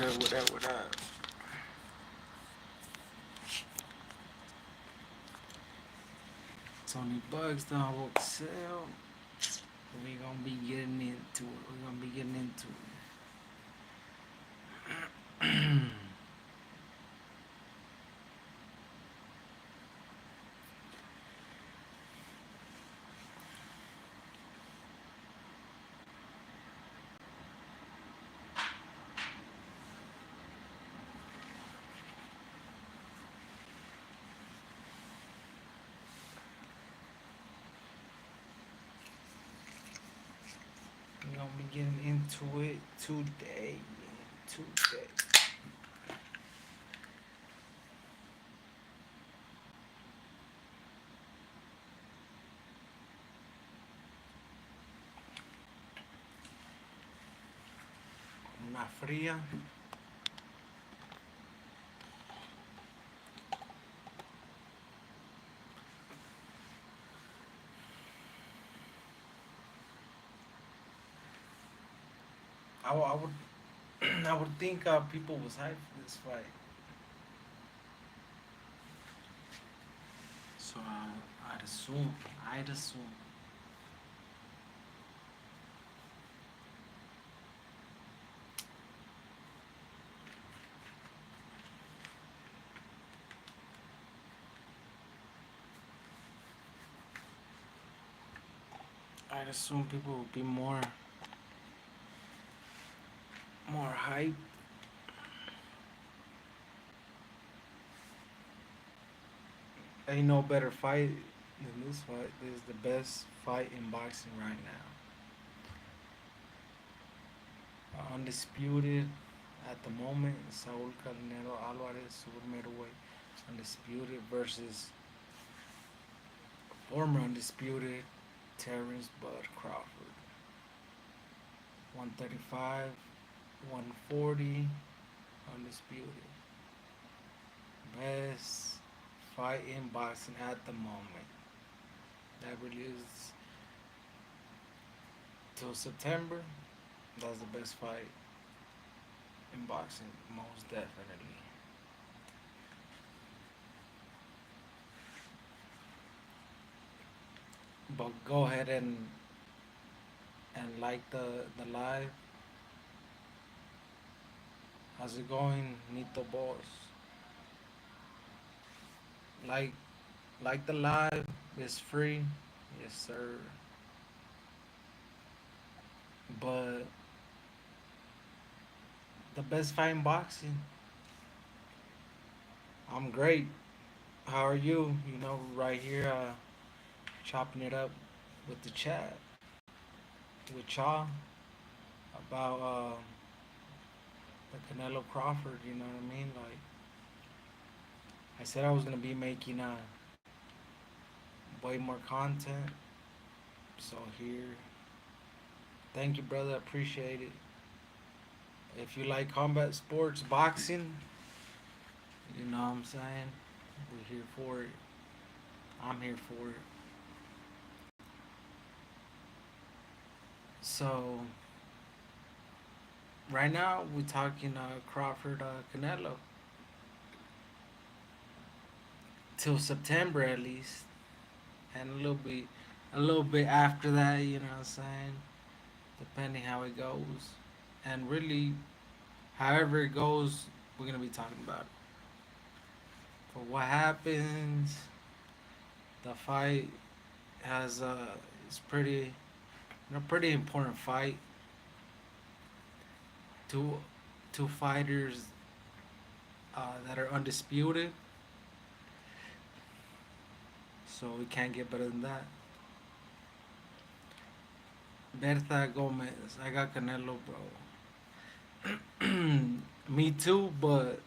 What up? Tony Bugs done woke sale. We gonna be getting into it. We gonna be getting into it. We gonna be getting into it today. Today. Una fría. I would I would think people was hyped for this fight. So I'd assume. I'd assume. I'd assume people would be more hype. Ain't no better fight than this fight. This is the best fight in boxing right now. Undisputed at the moment. Saul Canelo Alvarez, super middleweight, undisputed versus former undisputed Terrence Bud Crawford. 135, 140, undisputed. Best fight in boxing at the moment. That really is till September. That's the best fight in boxing, most definitely. But go ahead and like the live. How's it going, Nito Boss? Like like the live. It's free. Yes, sir. But the best fight in boxing. I'm great. How are you? You know, right here, chopping it up with the chat with y'all about the Canelo Crawford. You know what I mean? Like I said, I was gonna be making way more content. So here, thank you, brother. Appreciate it. If you like combat sports, boxing, you know what I'm saying? We're here for it. I'm here for it. So right now we're talking Crawford Canelo till September at least, and a little bit after that. You know what I'm saying? Depending how it goes, and really, however it goes, we're gonna be talking about it. For what happens, the fight has it's pretty important fight. Two two fighters that are undisputed, so we can't get better than that. Bertha Gomez, I got Canelo, bro. Me too, but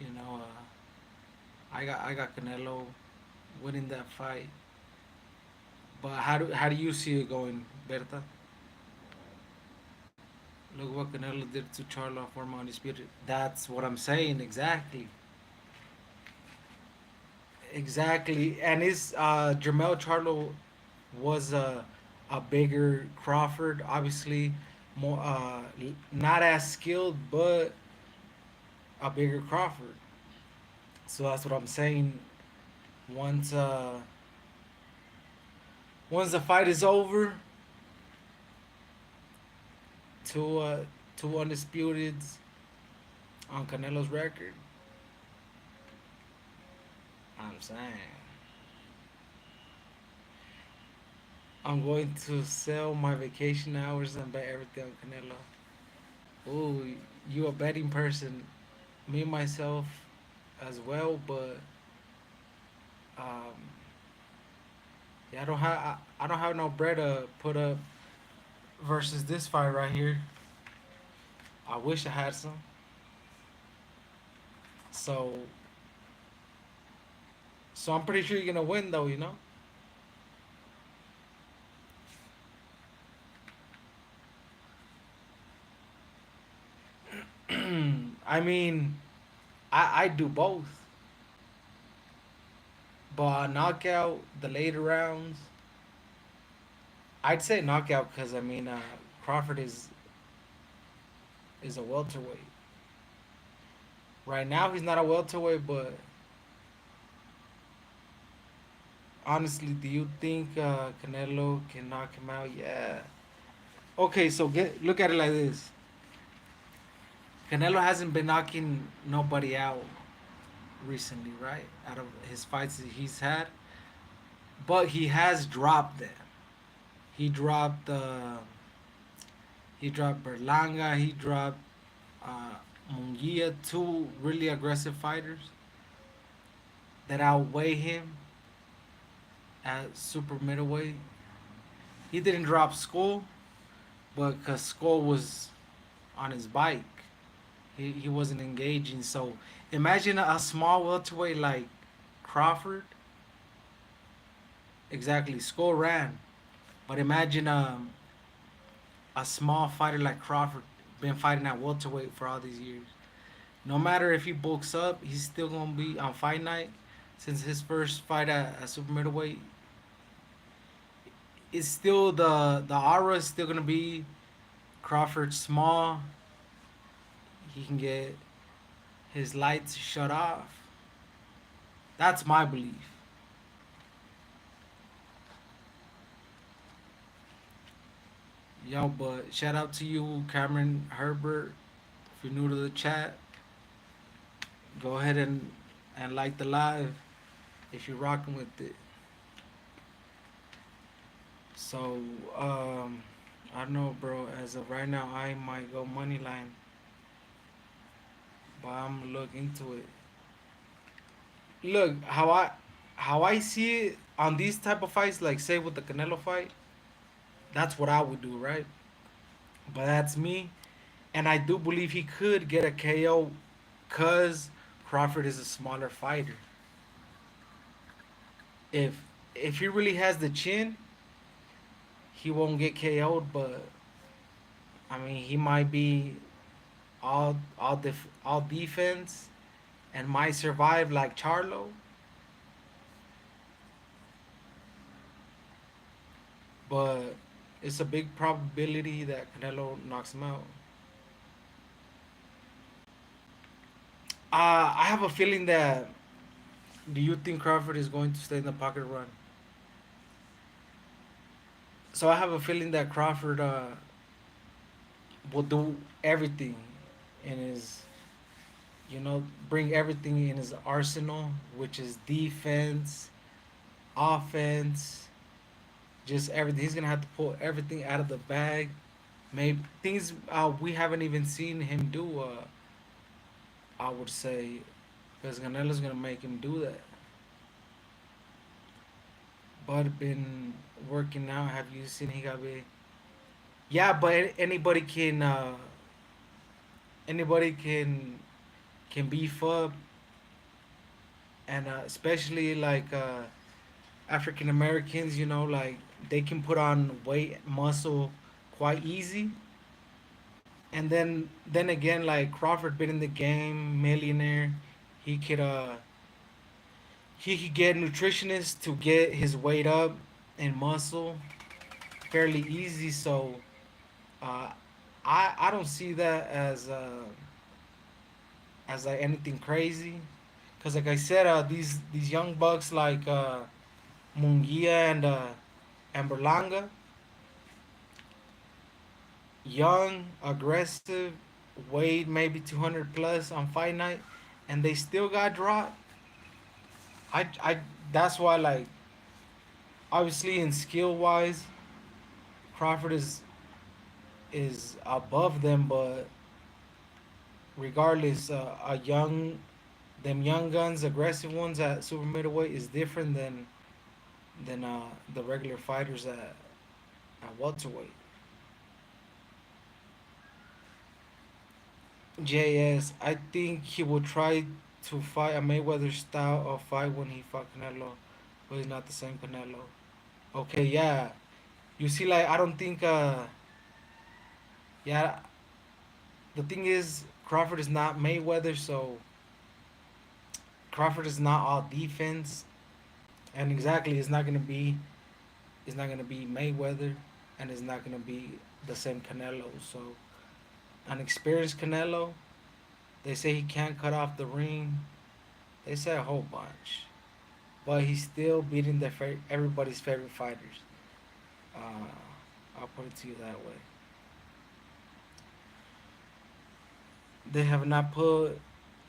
you know, I got Canelo winning that fight. But how do you see it going, Berta? Look what Canelo did to Charlo for undisputed. That's what I'm saying exactly, exactly. And is Jermel Charlo was a bigger Crawford, obviously more not as skilled, but a bigger Crawford. So that's what I'm saying. Once uh once the fight is over, two two undisputed on Canelo's record. I'm saying I'm going to sell my vacation hours and bet everything on Canelo. Oh, you a betting person? Me myself as well, but um, yeah, I don't have no bread to put up versus this fight right here. I wish I had some. So so I'm pretty sure you're gonna win though. You know. I mean, I do both, but knockout the later rounds. I'd say knockout because I mean Crawford is a welterweight. Right now he's not a welterweight, but honestly, do you think Canelo can knock him out? Yeah. Okay, so get look at it like this. Canelo hasn't been knocking nobody out recently, right? Out of his fights that he's had, but he has dropped them. He dropped he dropped Berlanga. He dropped uh, Munguia, two really aggressive fighters that outweigh him at super middleweight. He didn't drop Skull, but because Skull was on his bike, he wasn't engaging. So imagine a small welterweight like Crawford. Exactly, Skull ran, but imagine a small fighter like Crawford been fighting at welterweight for all these years. No matter if he bulks up, he's still gonna be on fight night. Since his first fight at super middleweight, it's still the aura is still gonna be Crawford small. He can get his lights shut off. That's my belief. Yo, but shout out to you, Cameron Herbert. If you're new to the chat, go ahead and like the live if you're rocking with it. So, I don't know, bro. As of right now, I might go money line, but I'm gonna look into it. Look how I see it on these type of fights, like say with the Canelo fight. That's what I would do, right? But that's me, and I do believe he could get a KO, cause Crawford is a smaller fighter. If if he really has the chin, he won't get KO'd. But I mean, he might be all defense and might survive like Charlo. But it's a big probability that Canelo knocks him out. I have a feeling that. Do you think Crawford is going to stay in the pocket run? So I have a feeling that Crawford will do everything in his, bring everything in his arsenal, which is defense, offense, just everything. He's gonna have to pull everything out of the bag. Maybe things we haven't even seen him do. I would say, because Canelo's gonna make him do that. Bud been working out. Have you seen he got big? Yeah, but anybody can beef up, and especially like African Americans, like they can put on weight, muscle, quite easy. And then again, like Crawford been in the game, millionaire, he could uh he could get nutritionists to get his weight up and muscle fairly easy. So uh, I don't see that as like anything crazy, cause like I said, these young bucks like Mungia and Berlanga, young, aggressive, weighed maybe 200 plus on fight night, and they still got dropped. I that's why like obviously in skill wise, Crawford is above them, but regardless, a young them young guns, aggressive ones at super middleweight is different than the regular fighters at welterweight. JS, I think he will try to fight a Mayweather style of fight when he fought Canelo, but he's not the same Canelo. Okay, yeah. You see, like I don't think. Yeah. The thing is, Crawford is not Mayweather, so Crawford is not all defense, and exactly, it's not gonna be. It's not gonna be Mayweather, and it's not gonna be the same Canelo. So, an experienced Canelo, they say he can't cut off the ring. They say a whole bunch, but he's still beating everybody's favorite fighters. Uh, I'll put it to you that way. They have not put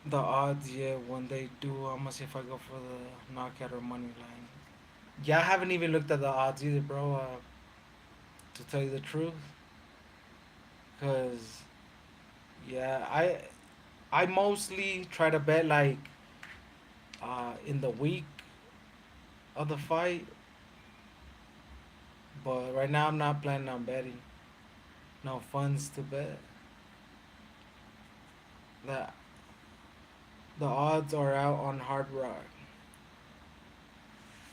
the odds yet. When they do, I'm gonna see if I go for the knockout or money line. Yeah, I haven't even looked at the odds either, bro. To tell you the truth, cause yeah, I mostly try to bet like in the week of the fight, but right now I'm not planning on betting. No funds to bet. The the odds are out on Hard Rock.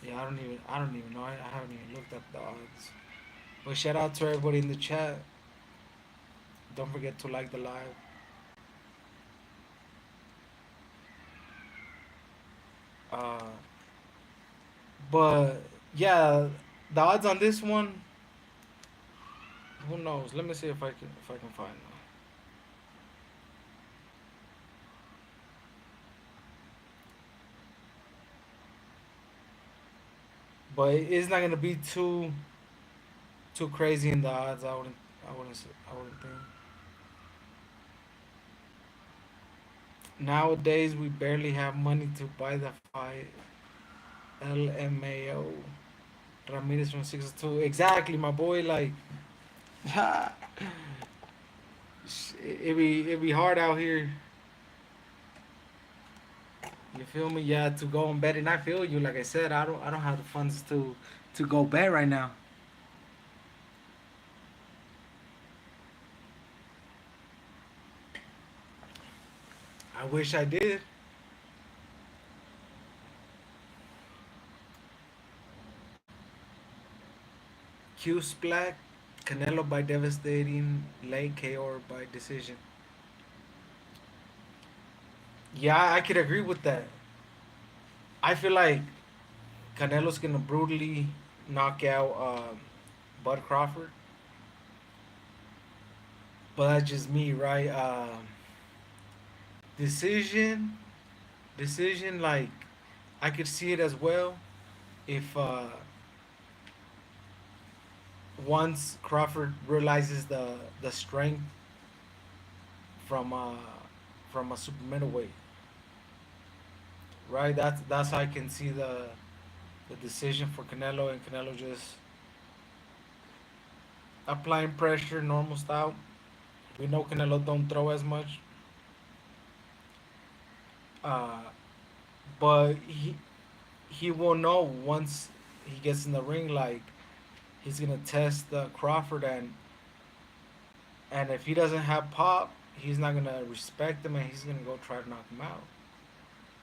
Yeah, I don't even know. I haven't even looked at the odds. But shout out to everybody in the chat. Don't forget to like the live. Uh, but yeah, the odds on this one, who knows? Let me see if I can find them. But it's not gonna be too crazy in the odds. I wouldn't think. Nowadays we barely have money to buy the fight. LMAO. Ramirez from 6-2. Exactly, my boy. Like, it be hard out here. You feel me? Yeah, to go and bet, and I feel you. Like I said, I don't have the funds to go bet right now. I wish I did. Q Black, Canelo by devastating late KO or by decision. Yeah, I could agree with that. I feel like Canelo's gonna brutally knock out Bud Crawford, but that's just me, right? Decision, decision. Like I could see it as well if once Crawford realizes the strength from from a super middleweight, right? That's how I can see the decision for Canelo, and Canelo just applying pressure, normal style. We know Canelo don't throw as much, uh, but he will know once he gets in the ring. Like he's gonna test Crawford, and if he doesn't have pop, he's not gonna respect him, and he's gonna go try to knock him out.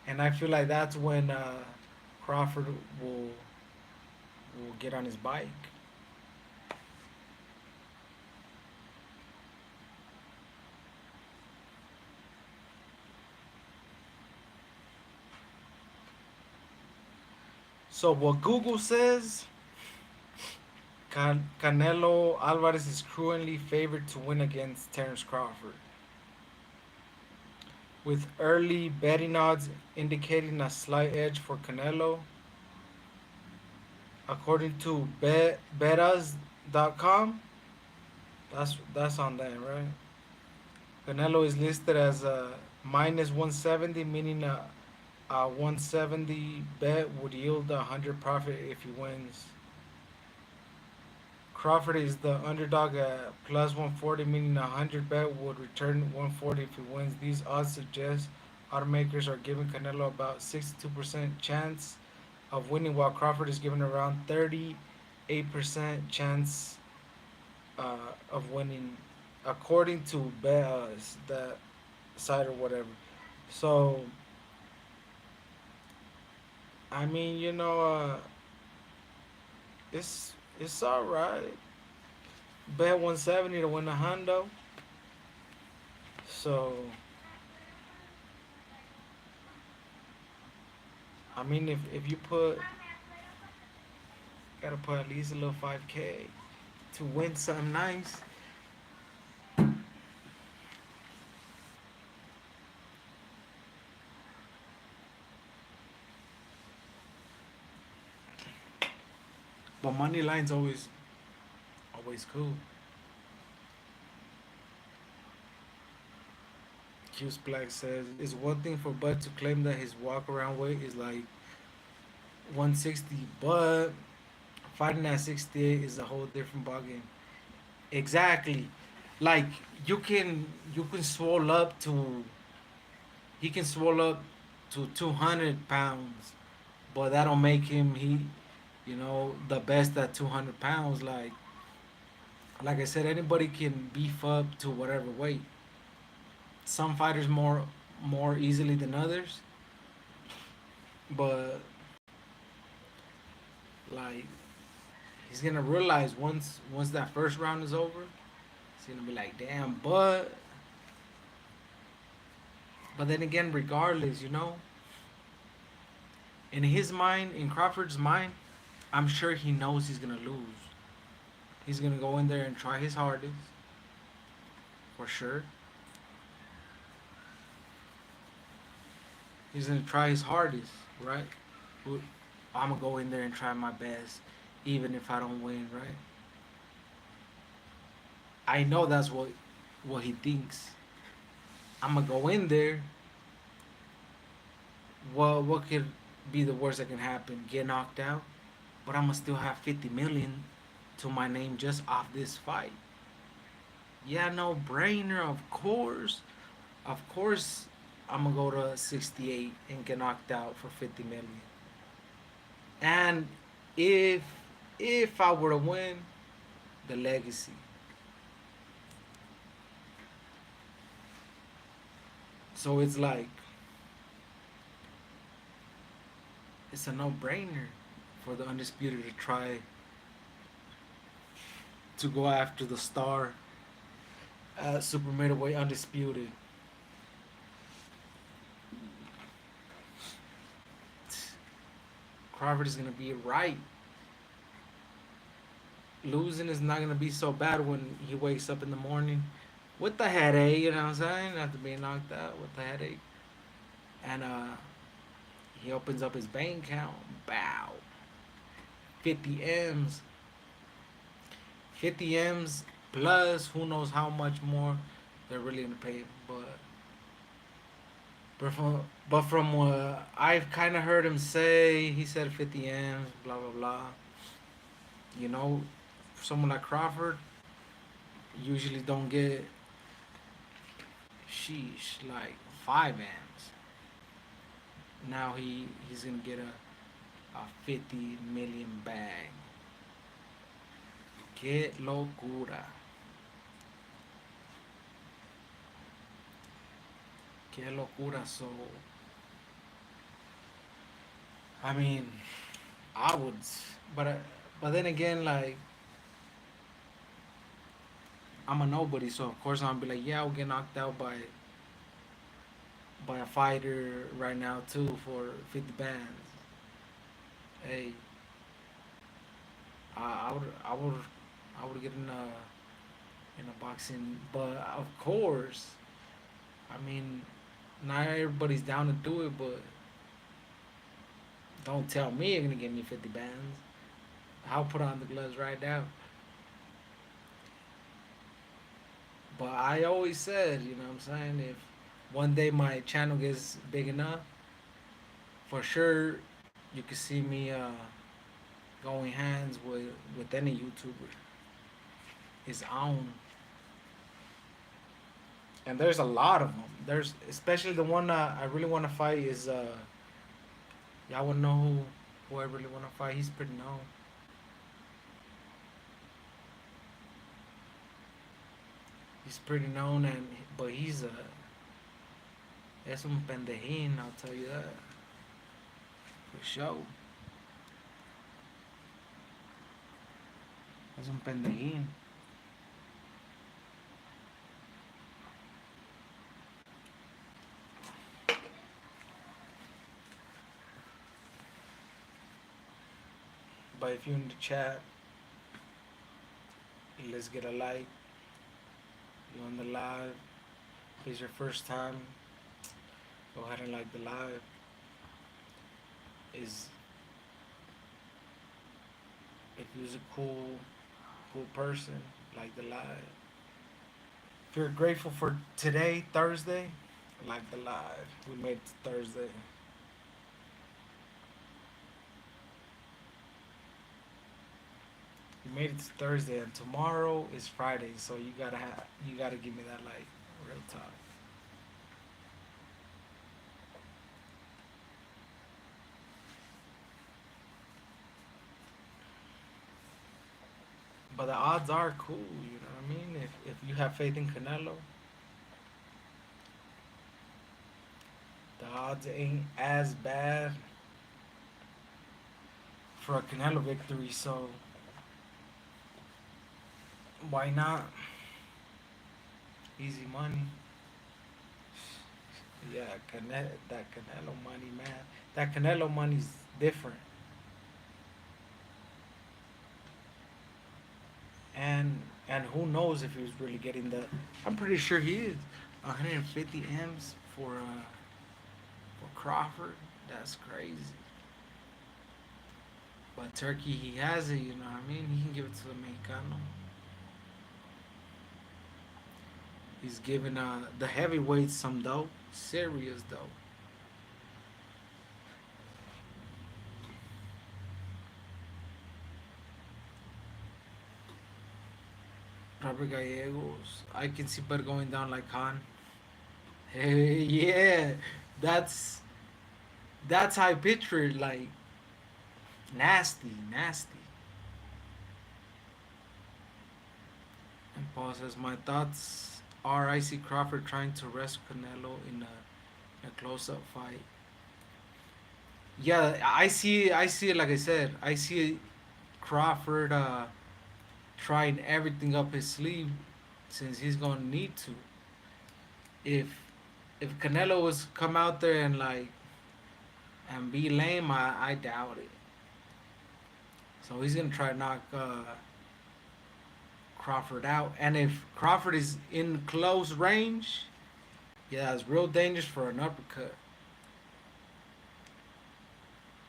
And I feel like that's when Crawford will get on his bike. So what Google says, Canelo Alvarez is currently favored to win against Terence Crawford, with early betting odds indicating a slight edge for Canelo. According to betas.com, that's on them, right? Canelo is listed as a minus 170, meaning a 170 bet would yield 100 profit if he wins. Crawford is the underdog at plus 140, meaning a 100 bet would return 140 if he wins. These odds suggest automakers are giving Canelo about 62% chance of winning, while Crawford is given around 38% chance of winning, according to that site or whatever. So, I mean, it's all right. Bet 170 to win a hundo. So, I mean, if you gotta put at least a little 5K to win something nice. But money line's always cool. Q's Black says it's one thing for Bud to claim that his walk around weight is like 160, but fighting at 68 is a whole different ballgame. Exactly. Like you can swell up to he can swell up to 200 pounds, but that don't make him the best at 200 pounds. Like I said, anybody can beef up to whatever weight. Some fighters more easily than others, but like he's gonna realize once that first round is over, he's gonna be like, damn. But then again, regardless, in his mind, in Crawford's mind, I'm sure he knows he's gonna lose. He's gonna go in there and try his hardest, for sure. He's gonna try his hardest, right? I'm gonna go in there and try my best, even if I don't win, right? I know that's what he thinks. I'm gonna go in there. What could be the worst that can happen? Get knocked out, but I'm gonna still have 50 million to my name just off this fight. Yeah, no brainer. Of course, I'm gonna go to 68 and get knocked out for 50 million. And if if I were to win, the legacy. So it's like it's a no-brainer for the undisputed to try to go after the star super middleweight undisputed. Crawford is gonna be right. Losing is not gonna be so bad when he wakes up in the morning with the headache. You know what I'm saying? After being knocked out with the headache, and he opens up his bank account. Bow, 50 m's, 50 m's plus who knows how much more they're really gonna pay him. But from what I've kind of heard him say, he said 50 m's, blah blah blah. You know, someone like Crawford usually don't get sheesh like 5 m's. Now he's gonna get a 50 million bag. Que locura. Que locura. So I mean, I would, but then again, like I'm a nobody, so of course I'm gonna be like, yeah, I'll get knocked out by a fighter right now too for 50 bands. Hey, I would get in a boxing, but of course, I mean, not everybody's down to do it, but don't tell me you're gonna give me 50 bands. I'll put on the gloves right now. But I always said, you know what I'm saying, if one day my channel gets big enough, for sure you could see me going hands with any YouTuber. His own. And there's a lot of them. There's especially the one I really want to fight is y'all wanna know who I really want to fight. He's pretty known. He's pretty known and but he's a es un pendejín. I'll tell you that for sure. Es un pendejín. But if you're in the chat, let's get a like. You're on the live. If it's your first time, go ahead and like the live. Is if you're a cool person, like the live. If you're grateful for today, Thursday, like the live. We made it to Thursday. We made it to Thursday, and tomorrow is Friday. So you gotta give me that like real talk. But the odds are cool. You know what I mean? If you have faith in Canelo, the odds ain't as bad for a Canelo victory. So why not? Easy money. Yeah, that Canelo money, man. That Canelo money's different. And who knows if he was really getting the? I'm pretty sure he is. 150 M's for Crawford. That's crazy. But Turkey, he has it. You know what I mean? He can give it to the Mexicano. He's giving the heavyweights some dope. Serious dope. Robert Gallegos. I can see Bud going down like Khan. Hey, yeah, that's that's how I picture it. Like nasty, nasty. And Paul says, my thoughts are I see Crawford trying to rest Canelo in a close-up fight. Yeah, I see it like I said. I see Crawford trying everything up his sleeve since he's gonna need to. If if Canelo was come out there and be lame, I doubt it. So he's gonna try to knock Crawford out. And if Crawford is in close range, yeah, it's real dangerous for an uppercut.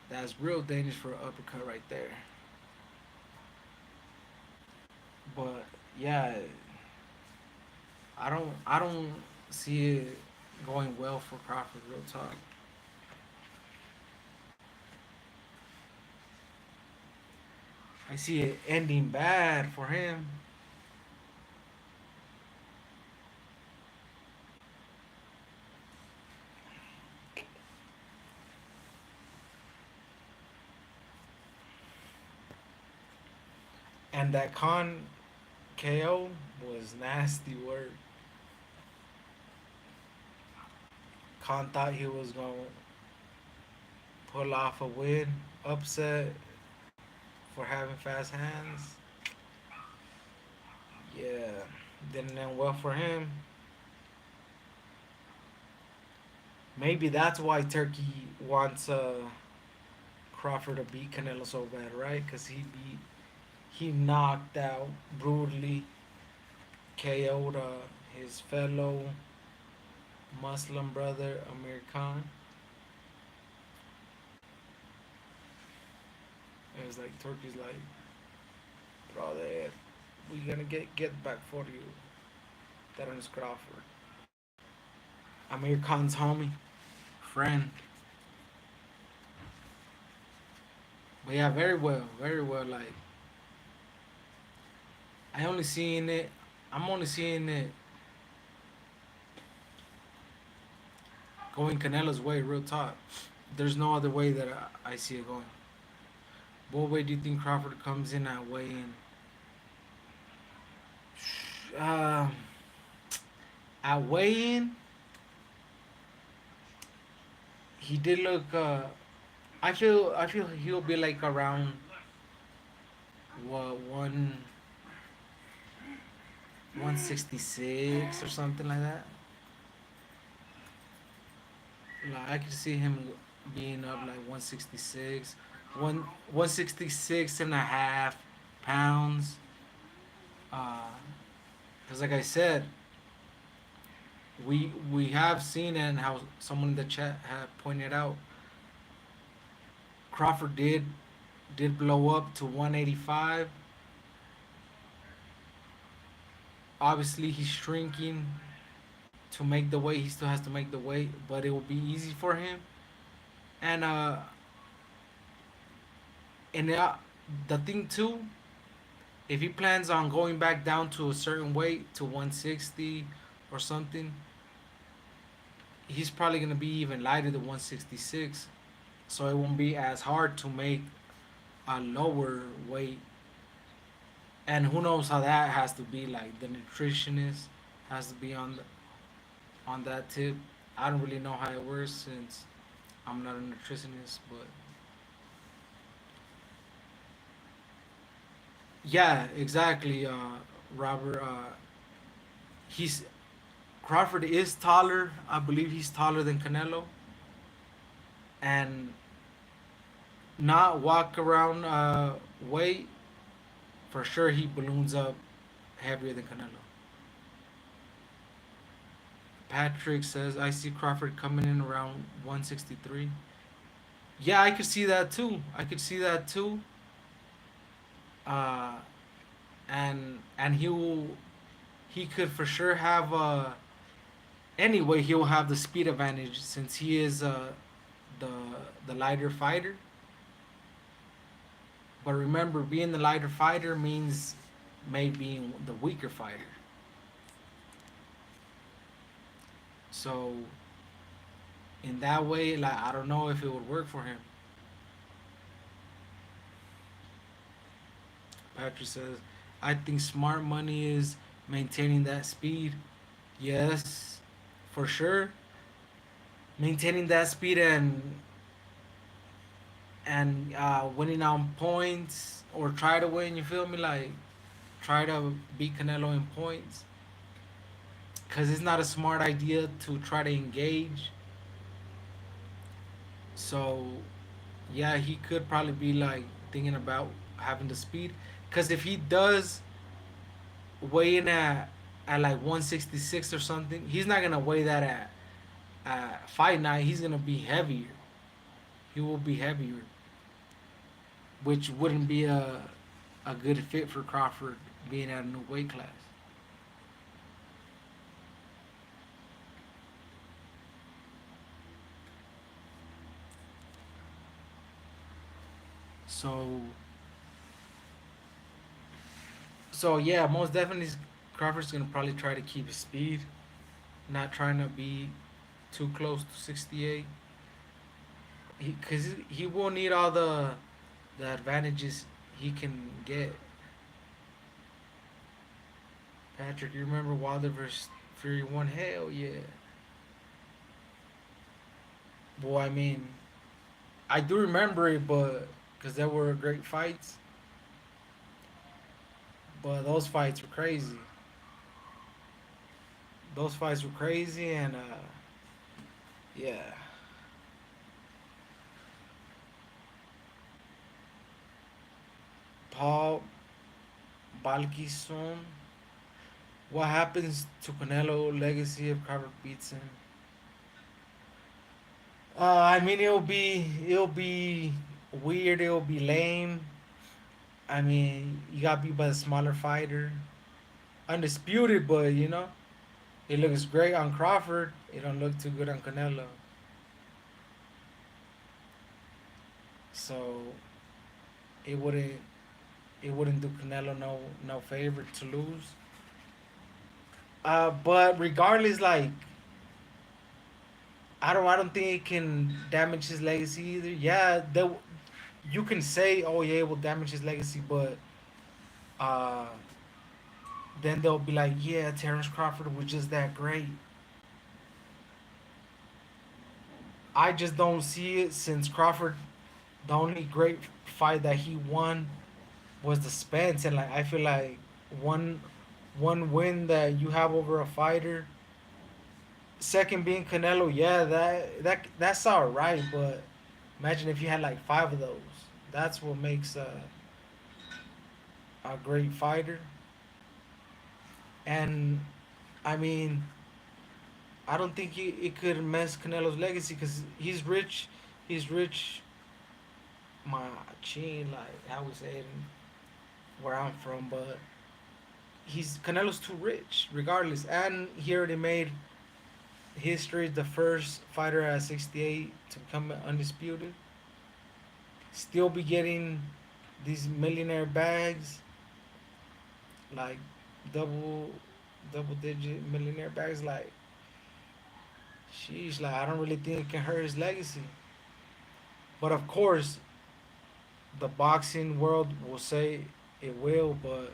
That's real dangerous for an uppercut right there. But yeah, I don't see it going well for Crawford. Real talk. I see it ending bad for him. And that Khan KO was nasty work. Khan thought he was gonna pull off a win, upset for having fast hands. Yeah, didn't end well for him. Maybe that's why Turkey wants Crawford to beat Canelo so bad, right? Because he beat He knocked out brutally, KO'd his fellow Muslim brother Amir Khan. It was like Turkey's like, brother, we gonna get back for you. That is Crawford. Amir Khan's homie, friend. But yeah, very well, very well. Like I only seeing it. I'm only seeing it going Canelo's way, real talk. There's no other way that I see it going. What way do you think Crawford comes in at weigh in? Uh, at weigh in, he did look. I feel he'll be like around what 166 or something like that. Like I could see him being up like 166, 166 and a half pounds. Because like I said, we have seen, and how someone in the chat had pointed out, Crawford did blow up to 185. Obviously, he's shrinking to make the weight. He still has to make the weight, but it will be easy for him. And and the thing too, if he plans on going back down to a certain weight to 160 or something, he's probably gonna be even lighter than 166. So it won't be as hard to make a lower weight. And who knows how that has to be, like the nutritionist has to be on that tip. I don't really know how it works since I'm not a nutritionist, but yeah, exactly, Robert. He's Crawford is taller. I believe he's taller than Canelo, and not walk around weight for sure. He balloons up heavier than Canelo. Patrick says I see Crawford coming in around 163. Yeah, I could see that too. I could see that too. Uh, and he could for sure have anyway he'll have the speed advantage since he is the the lighter fighter. But remember, being the lighter fighter means maybe the weaker fighter. So in that way, like I don't know if it would work for him. Patrick says, I think smart money is maintaining that speed. Yes, for sure. Maintaining that speed and winning on points or try to win. You feel me? Like try to beat Canelo in points. Cause it's not a smart idea to try to engage. So yeah, he could probably be like thinking about having the speed. Cause if he does weigh in at like 166 or something, he's not gonna weigh that at fight night. He's gonna be heavier. He will be heavier, which wouldn't be a good fit for Crawford being at a new weight class. So so yeah, most definitely Crawford's gonna probably try to keep his speed, not trying to be too close to 68. Cause he will need all the advantages he can get. Patrick, you remember Wilder versus Fury 1? Hell yeah. Boy, I mean, I do remember it, but because there were great fights, but those fights were crazy. Those fights were crazy, and yeah. Paul, Palki soon. What happens to Canelo legacy if Crawford beats him? I mean, it'll be weird. It'll be lame. I mean, you got beat by a smaller fighter, undisputed, but it looks great on Crawford. It don't look too good on Canelo. So it wouldn't it wouldn't do Canelo no favor to lose. But regardless, like I don't think it can damage his legacy either. Yeah, you can say, oh yeah, it will damage his legacy, but uh, then they'll be like, yeah, Terrence Crawford was just that great. I just don't see it since Crawford, the only great fight that he won was the Spence, and like I feel like one one win that you have over a fighter. Second being Canelo, yeah, that's all right, but imagine if you had like five of those. That's what makes a great fighter. And I mean, I don't think it could mess Canelo's legacy because he's rich. He's rich, my chin, like how we say it, where I'm from, but he's Canelo's too rich, regardless. And he already made history, the first fighter at 68 to become undisputed. Still be getting these millionaire bags, like double double digit millionaire bags. Like, sheesh, like I don't really think it can hurt his legacy. But of course, the boxing world will say it will. But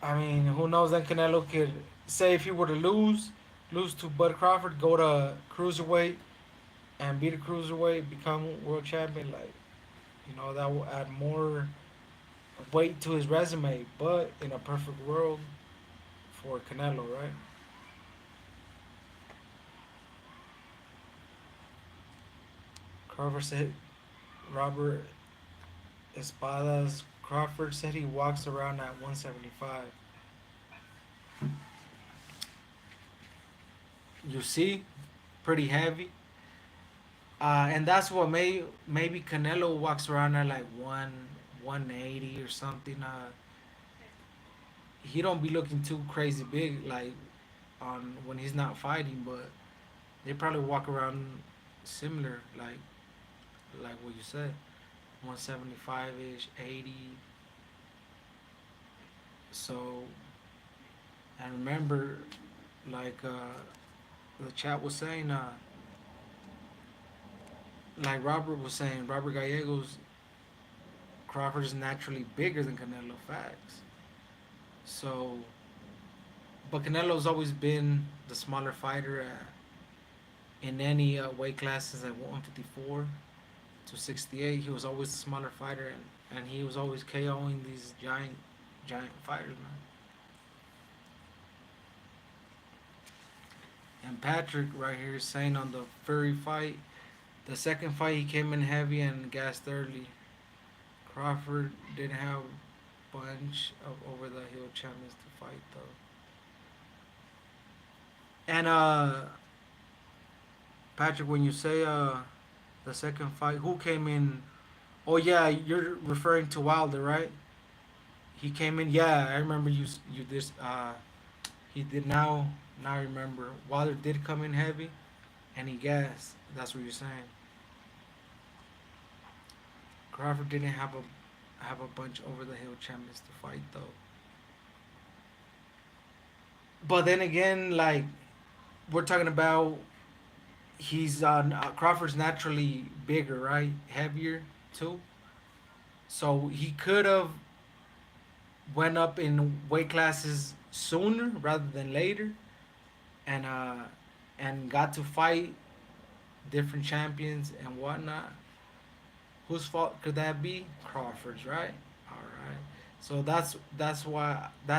I mean, who knows? Then Canelo could say if he were to lose to Bud Crawford, go to cruiserweight and beat a cruiserweight, become world champion. Like, that will add more weight to his resume. But in a perfect world for Canelo, right? Crawford said Robert Espadas. Crawford said he walks around at 175. You see, pretty heavy. And that's what maybe Canelo walks around at like 180 or something. He don't be looking too crazy big like on when he's not fighting, but they probably walk around similar like what you said, 175 ish, 80. So and remember, like the chat was saying, like Robert was saying, Robert Gallegos, Crawford is naturally bigger than Canelo. Facts. So, but Canelo's always been the smaller fighter in any weight classes at 154 to 68. He was always the smaller fighter, and he was always KOing these giant fighters, man. And Patrick right here is saying on the Fury fight, the second fight he came in heavy and gassed early. Crawford didn't have a bunch of over the hill champions to fight though. And Patrick, when you say the second fight, who came in? Oh yeah, you're referring to Wilder, right? He came in. Yeah, I remember you this. He did now I remember Wilder did come in heavy, and he gassed. That's what you're saying. Crawford didn't have a bunch over the hill champions to fight though. But then again, like we're talking about, he's Crawford's naturally bigger, right? Heavier too. So he could have went up in weight classes sooner rather than later, and got to fight different champions and whatnot. Whose fault could that be? Crawford's, right? All right. So that's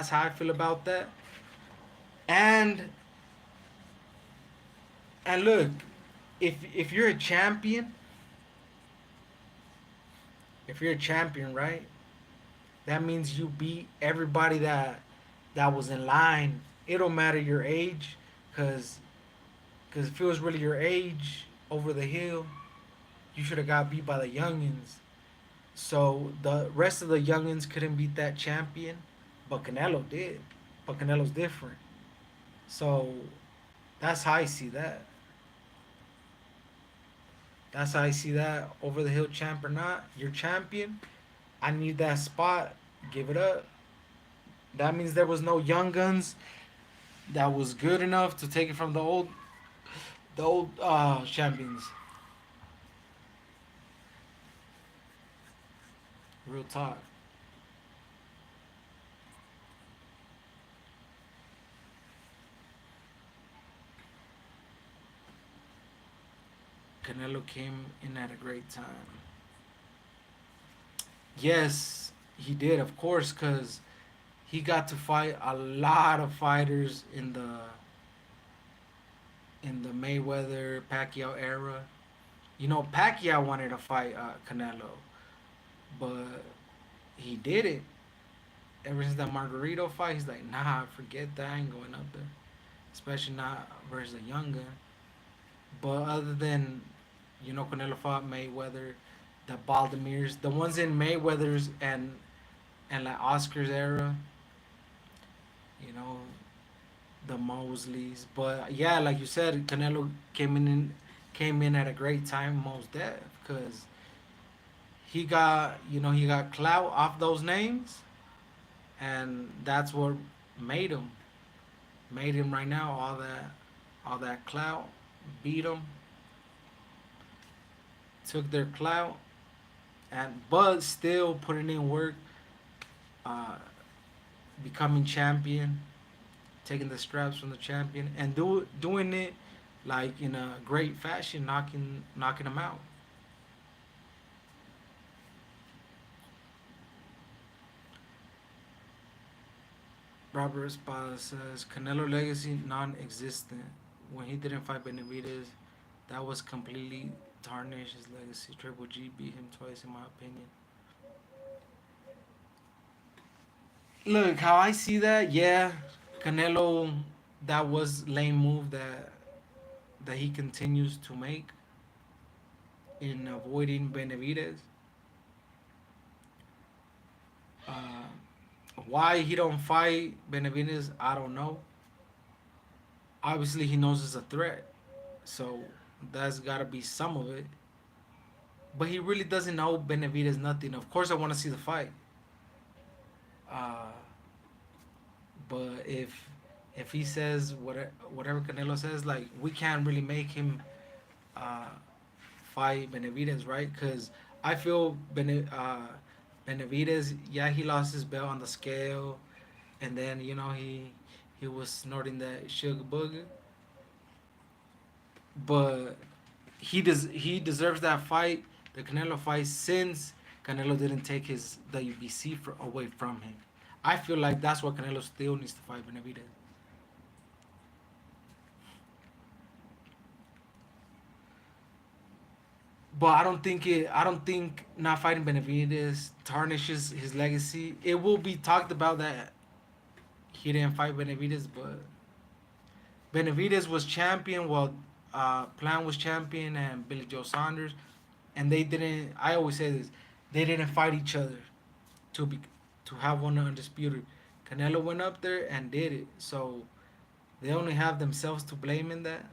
how I feel about that. And look, if you're a champion, right? That means you beat everybody that was in line. It don't matter your age, cause cause if it was really your age over the hill, you should have got beat by the youngins. So the rest of the youngins couldn't beat that champion, but Canelo did. But Canelo's different. So that's how I see that. That's how I see that. Over the hill champ or not, you're champion. I need that spot. Give it up. That means there was no young guns that was good enough to take it from the old champions. Real talk. Canelo came in at a great time. Yes, he did, of course, because he got to fight a lot of fighters in the Mayweather Pacquiao era. You know, Pacquiao wanted to fight Canelo, but he did it. Ever since that Margarito fight, he's like, nah, forget that. I ain't going up there, especially not versus a young gun. But other than, Canelo fought Mayweather, the Baldemirs, the ones in Mayweather's and like Oscar's era, you know, the Mosleys. But yeah, like you said, Canelo came in at a great time, most def, because he got clout off those names, and that's what made him made him right now. All that clout beat him, took their clout, and but still putting in work, uh, becoming champion, taking the straps from the champion, and doing it like in a great fashion, knocking him out. Robert Espada says Canelo legacy non-existent. When he didn't fight Benavidez, that was completely tarnished his legacy. Triple G beat him twice, in my opinion. Look, how I see that, yeah, Canelo, that was lame move that he continues to make in avoiding Benavidez. Uh, why he don't fight Benavidez, I don't know. Obviously, he knows it's a threat, so that's got to be some of it. But he really doesn't know Benavidez nothing. Of course, I want to see the fight. Uh, but if he says whatever Canelo says, like we can't really make him uh, fight Benavidez, right? Because I feel Benavidez, yeah, he lost his belt on the scale, and then he was snorting that sugar booger, but he deserves that fight, the Canelo fight, since Canelo didn't take his WBC away from him. I feel like that's what Canelo still needs to fight Benavidez. But I don't think not fighting Benavidez tarnishes his legacy. It will be talked about that he didn't fight Benavidez, but Benavidez was champion while Plan was champion and Billy Joe Saunders, and they didn't. I always say this: they didn't fight each other to be to have one undisputed. Canelo went up there and did it, so they only have themselves to blame in that.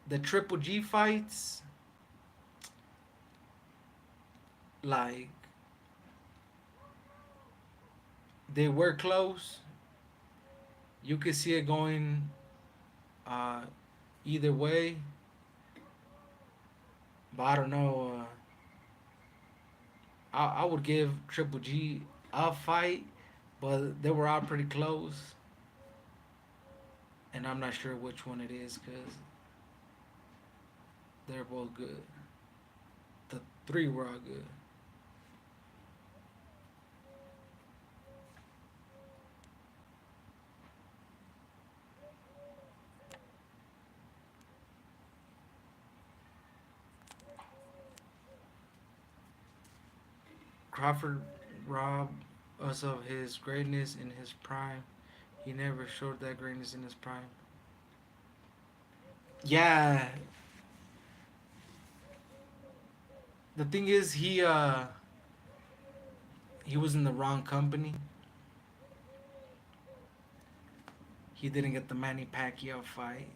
The Triple G fights, like they were close. You could see it going uh, either way, but I don't know. I would give Triple G a fight, but they were all pretty close, and I'm not sure which one it is because they're both good. The three were all good. Crawford robbed us of his greatness in his prime. He never showed that greatness in his prime. Yeah, the thing is, he was in the wrong company. He didn't get the Manny Pacquiao fight.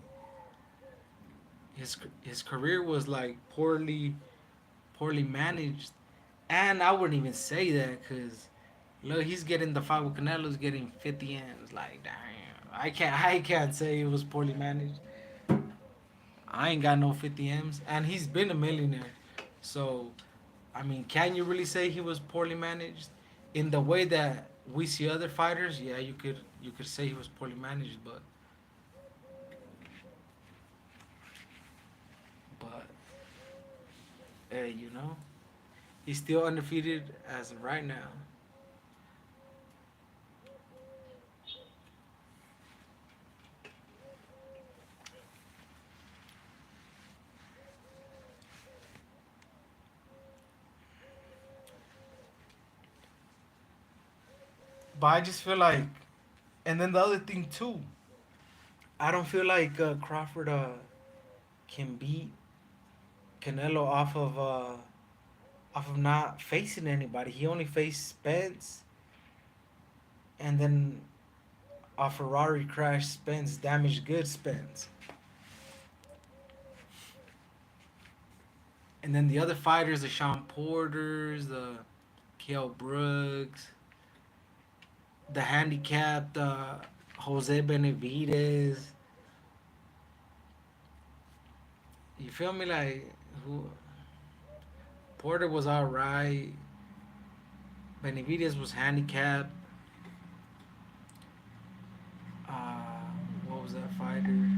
His career was like poorly managed, and I wouldn't even say that because look, he's getting the fight with Canelo's getting 50 M's. Like damn, I can't say it was poorly managed. I ain't got no 50 M's, and he's been a millionaire. So I mean, can you really say he was poorly managed? In the way that we see other fighters, yeah, you could say he was poorly managed, but hey, he's still undefeated as of right now. But I just feel like, and then the other thing too, I don't feel like Crawford can beat Canelo off of not facing anybody. He only faced Spence, and then a Ferrari crash Spence, damaged goods Spence, and then the other fighters, the Sean Porters, the Kell Brooks, the handicapped Jose Benavidez. You feel me? Like who Porter was all right. Benavidez was handicapped. What was that fighter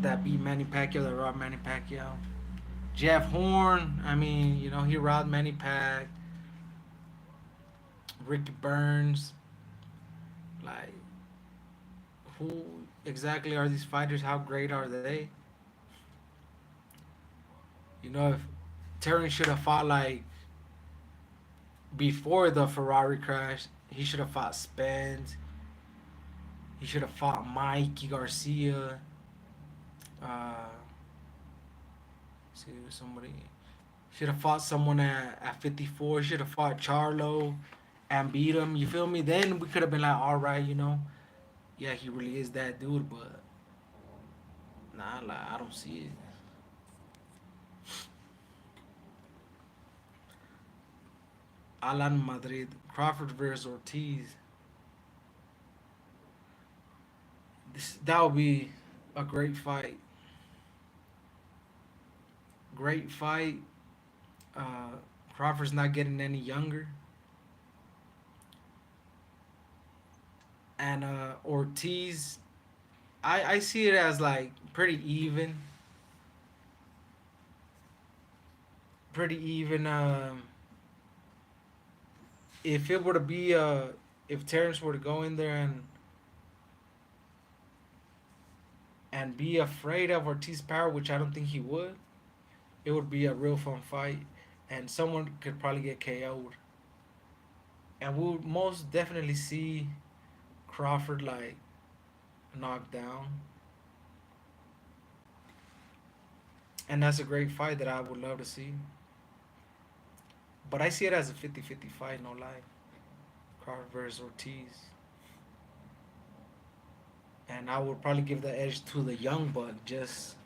that beat Manny Pacquiao? That robbed Manny Pacquiao. Jeff Horn. I mean, he robbed Manny Pac. Ricky Burns. Like, who exactly are these fighters? How great are they? If Terrence should have fought like before the Ferrari crash, he should have fought Spence. He should have fought Mikey Garcia. Uh, see, somebody should have fought someone at 54. Should have fought Charlo and beat him. You feel me? Then we could have been like, all right, yeah, he really is that dude. But nah, like I don't see it. Alan Madrid, Crawford versus Ortiz. That would be a great fight. Great fight. Uh, Crawford's not getting any younger, and Ortiz, I see it as like pretty even. If it were to be if Terrence were to go in there and be afraid of Ortiz's power, which I don't think he would, it would be a real fun fight, and someone could probably get KO'd, and we would most definitely see Crawford like knocked down, and that's a great fight that I would love to see. But I see it as a 50-50 fight, no lie. Crawford versus Ortiz. And I would probably give the edge to the young buck just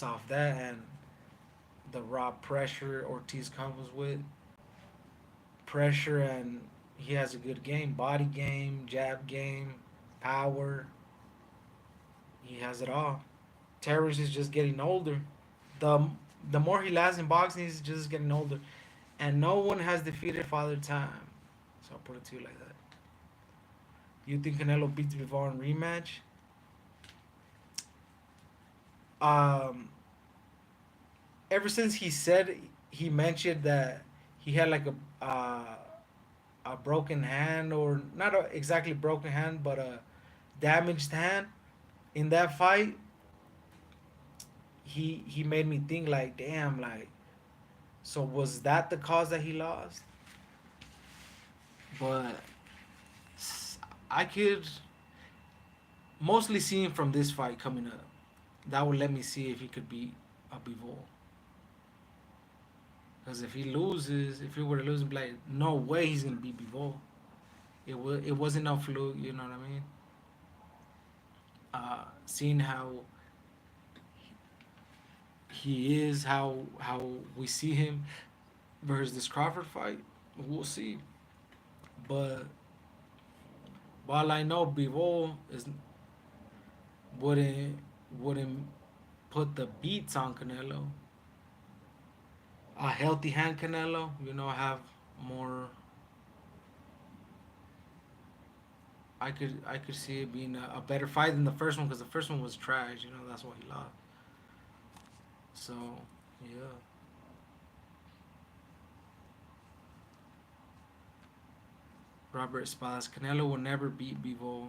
off that and the raw pressure Ortiz comes with. Pressure, and he has a good game, body game, jab game, power. He has it all. Terrence is just getting older. The the more he lasts in boxing, he's just getting older. And no one has defeated Father Time. So I'll put it to you like that. You think Canelo beats Bivol in rematch? Um, Ever since he mentioned that he had like a broken hand, or not exactly broken hand, but a damaged hand in that fight, he made me think like, damn, like So was that the cause that he lost? But I could mostly see him from this fight coming up. That would let me see if he could beat a Bivol. Because if he loses, if he were to lose, I'd be like, no way he's gonna beat Bivol. It wasn't no fluke. You know what I mean? Seeing how he is, how we see him versus this Crawford fight, we'll see. But while I know Bivol is wouldn't wouldn't put the beats on Canelo, a healthy hand Canelo, have more. I could see it being a better fight than the first one because the first one was trash. That's why he lost. So yeah, Robert Espadas, Canelo will never beat Bivol.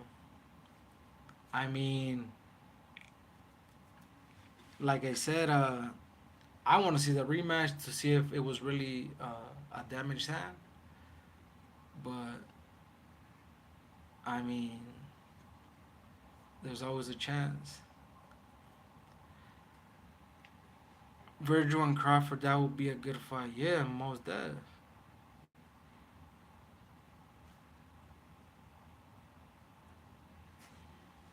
I mean, like I said, I want to see the rematch to see if it was really a damaged hand. But I mean, there's always a chance. Virgil and Crawford, that would be a good fight. Yeah, most def.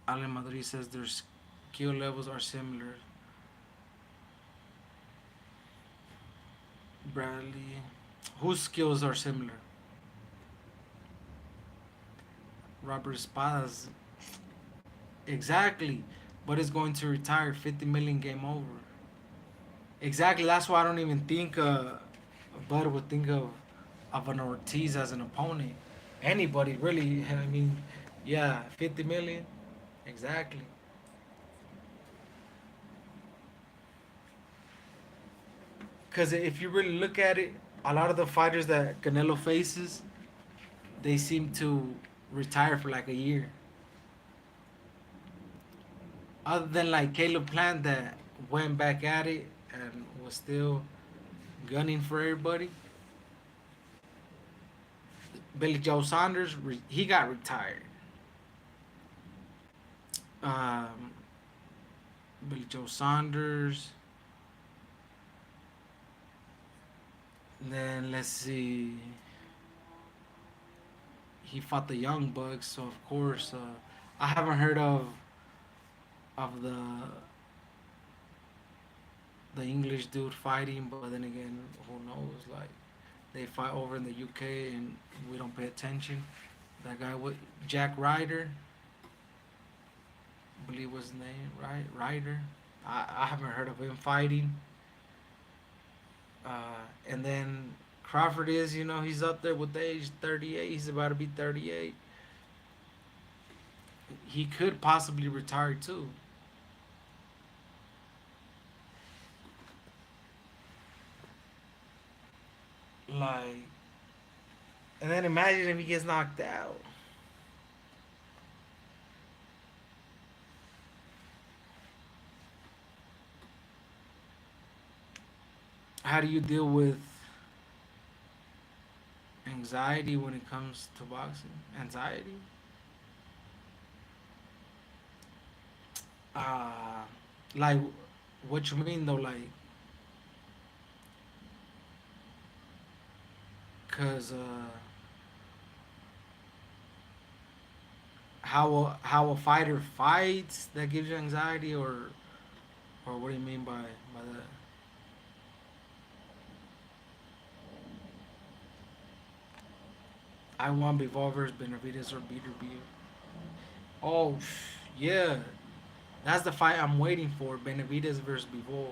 Ale Madrid says their skill levels are similar. Bradley, whose skills are similar? Robert Espadas, exactly. But is going to retire. 50 million, game over. Exactly. That's why I don't even think Bud would think of an Ortiz as an opponent. Anybody really? I mean, yeah, 50 million. Exactly. Because if you really look at it, a lot of the fighters that Canelo faces, they seem to retire for like a year. Other than like Caleb Plant that went back at it and was still gunning for everybody. Billy Joe Saunders, he got retired. Um, Billy Joe Saunders. Then let's see. He fought the Young Bucks, so of course, I haven't heard of the English dude fighting, but then again, who knows? Like they fight over in the UK and we don't pay attention. That guy, what, Jack Ryder, I believe was his name, right? Ryder. I haven't heard of him fighting. And then Crawford is, he's up there with age 38. He's about to be 38. He could possibly retire too. Like, and then imagine if he gets knocked out. How do you deal with anxiety when it comes to boxing? Anxiety? Uh, like, what you mean though? Like, cause how a fighter fights that gives you anxiety, or what do you mean by that? I want Bivol versus Benavidez or Beater Beer. Oh, yeah, that's the fight I'm waiting for. Benavidez versus Bivol.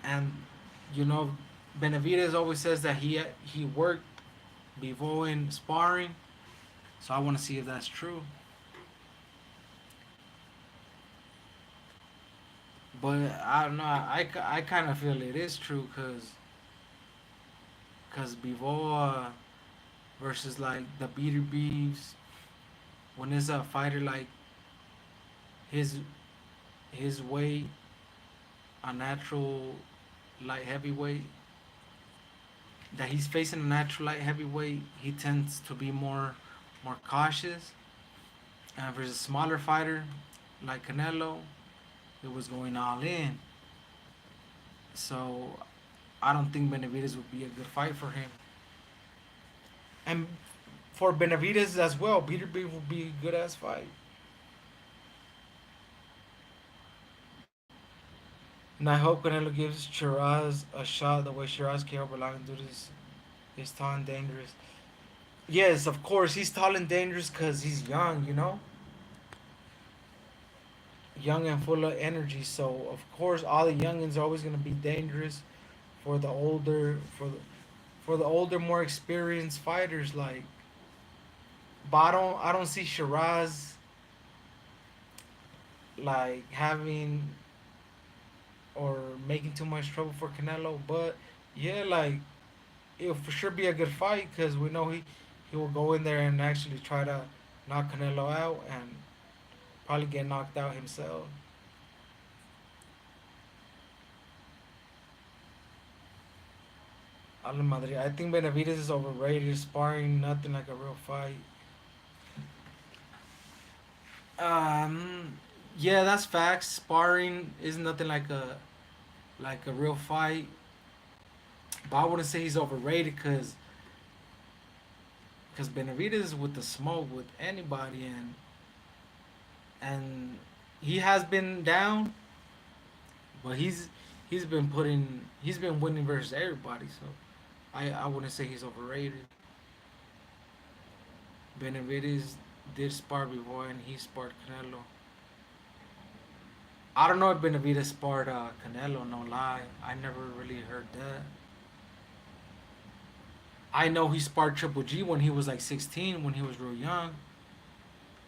And you know, Benavidez always says that he worked Bivol in sparring, so I want to see if that's true. But I don't know. I kind of feel it is true because Bivol versus like the Beater Beeves, when it's a fighter like his his weight, a natural light heavyweight, that he's facing a natural light heavyweight, he tends to be more cautious. And versus a smaller fighter like Canelo, it was going all in. So I don't think Benavidez would be a good fight for him. And for Benavidez as well, Peterby would be a good ass fight. And I hope Canelo gives Shiraz a shot the way Shiraz came over long and do this. He's tall and dangerous. Yes, of course, he's tall and dangerous because he's young, you know? Young and full of energy. So, of course, all the youngins are always going to be dangerous for the older, for the older, more experienced fighters. Like, but I don't see Shiraz like having or making too much trouble for Canelo. But yeah, like it'll for sure be a good fight because we know he will go in there and actually try to knock Canelo out and probably get knocked out himself. A la madre. I think Benavidez is overrated. Sparring, nothing like a real fight. Um, yeah, that's facts. Sparring is nothing like a real fight. But I wouldn't say he's overrated because Benavidez with the smoke with anybody and he has been down, but he's been winning versus everybody. So I wouldn't say he's overrated. Benavidez did spar before and he sparred Canelo. I don't know if Benavidez sparred Canelo. No lie, I never really heard that. I know he sparred Triple G when he was like 16, when he was real young.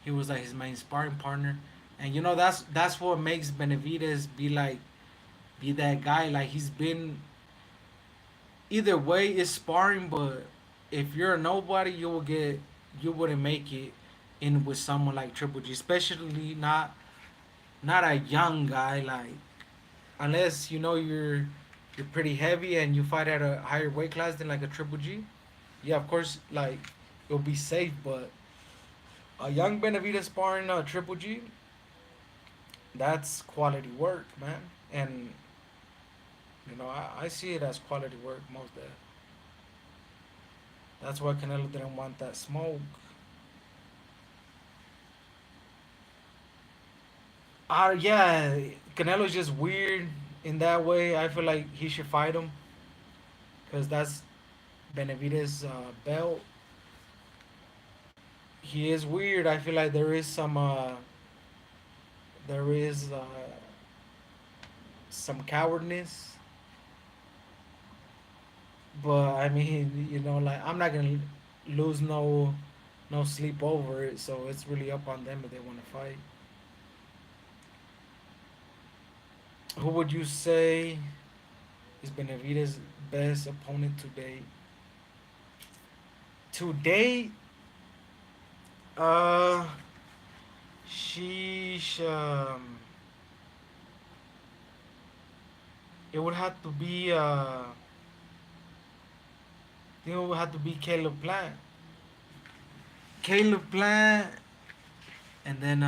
He was like his main sparring partner, and you know that's what makes Benavidez be that guy. Like he's been either way is sparring, but if you're a nobody, you wouldn't make it in with someone like Triple G, especially not a young guy like unless you know you're pretty heavy and you fight at a higher weight class than like a Triple G. Yeah, of course, like you'll be safe, but a young Benavidez sparring a Triple G, that's quality work, man. And you know, I see it as quality work most of. That's why Canelo didn't want that smoke. Yeah, Canelo's just weird in that way. I feel like he should fight him because that's Benavidez' belt. He is weird. I feel like there is some cowardness, but I mean, you know, like I'm not gonna lose no sleep over it. So it's really up on them if they want to fight. Who would you say is Benavidez' best opponent today? Today, uh, sheesh. It would have to be. I think it would have to be Caleb Plant. Caleb Plant, and then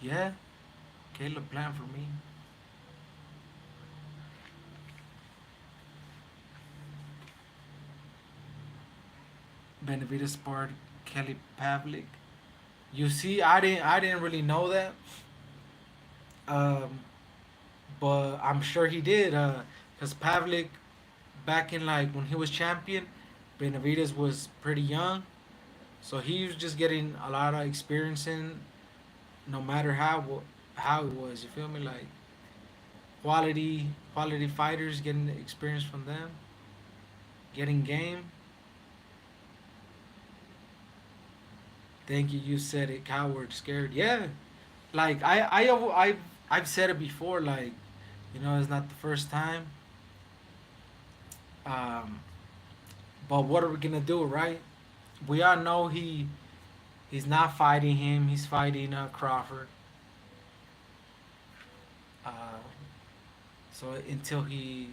yeah, Caleb Plant for me. Benavidez sparred Kelly Pavlik. You see, I didn't really know that. Um, but I'm sure he did. Cause Pavlik back in like when he was champion, Benavidez was pretty young, so he was just getting a lot of experience in, no matter how it was. You feel me? Like quality fighters getting the experience from them, getting game. Thank you. You said it. Coward, scared. Yeah. Like I've said it before. Like you know, it's not the first time. Um, but what are we gonna do, right? We all know he's not fighting him. He's fighting Crawford. Uh, so until he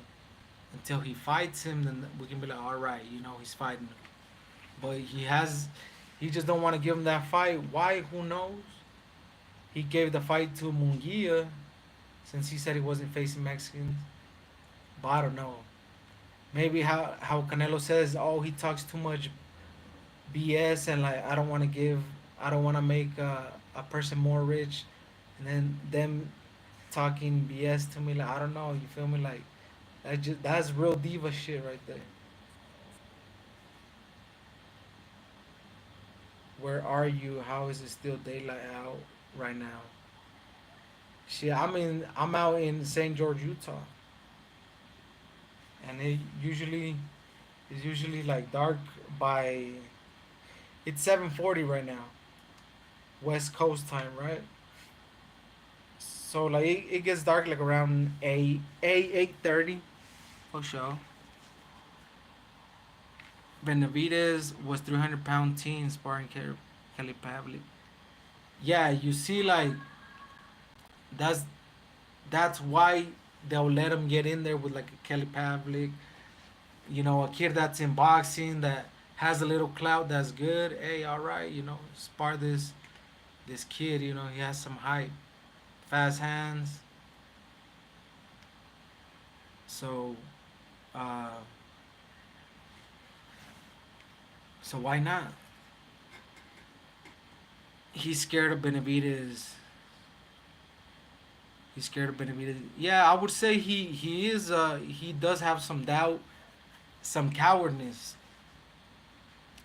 fights him, then we can be like, all right, he's fighting him. But he just don't want to give him that fight. Why? Who knows? He gave the fight to Munguia since he said he wasn't facing Mexicans. But I don't know. Maybe how Canelo says, oh, he talks too much BS, and like I don't want to make a person more rich, and then them talking BS to me. Like, I don't know. You feel me? Like that's real diva shit right there. Where are you? How is it still daylight out right now? Shit, I'm out in St. George, Utah, and it's usually like dark by it's 7:40 right now, West Coast time, right? So like it gets dark like around 8:30 for sure. Benavidez was 300-pound teen sparring Kelly Pavlik. Yeah, you see, like that's that's why they'll let him get in there with like a Kelly Pavlik, a kid that's in boxing that has a little clout that's good. Hey, all right, spar this kid. He has some height, fast hands. So, uh, so why not? He's scared of Benavidez. He's scared of Benavidez. Yeah, I would say he is. He does have some doubt, some cowardness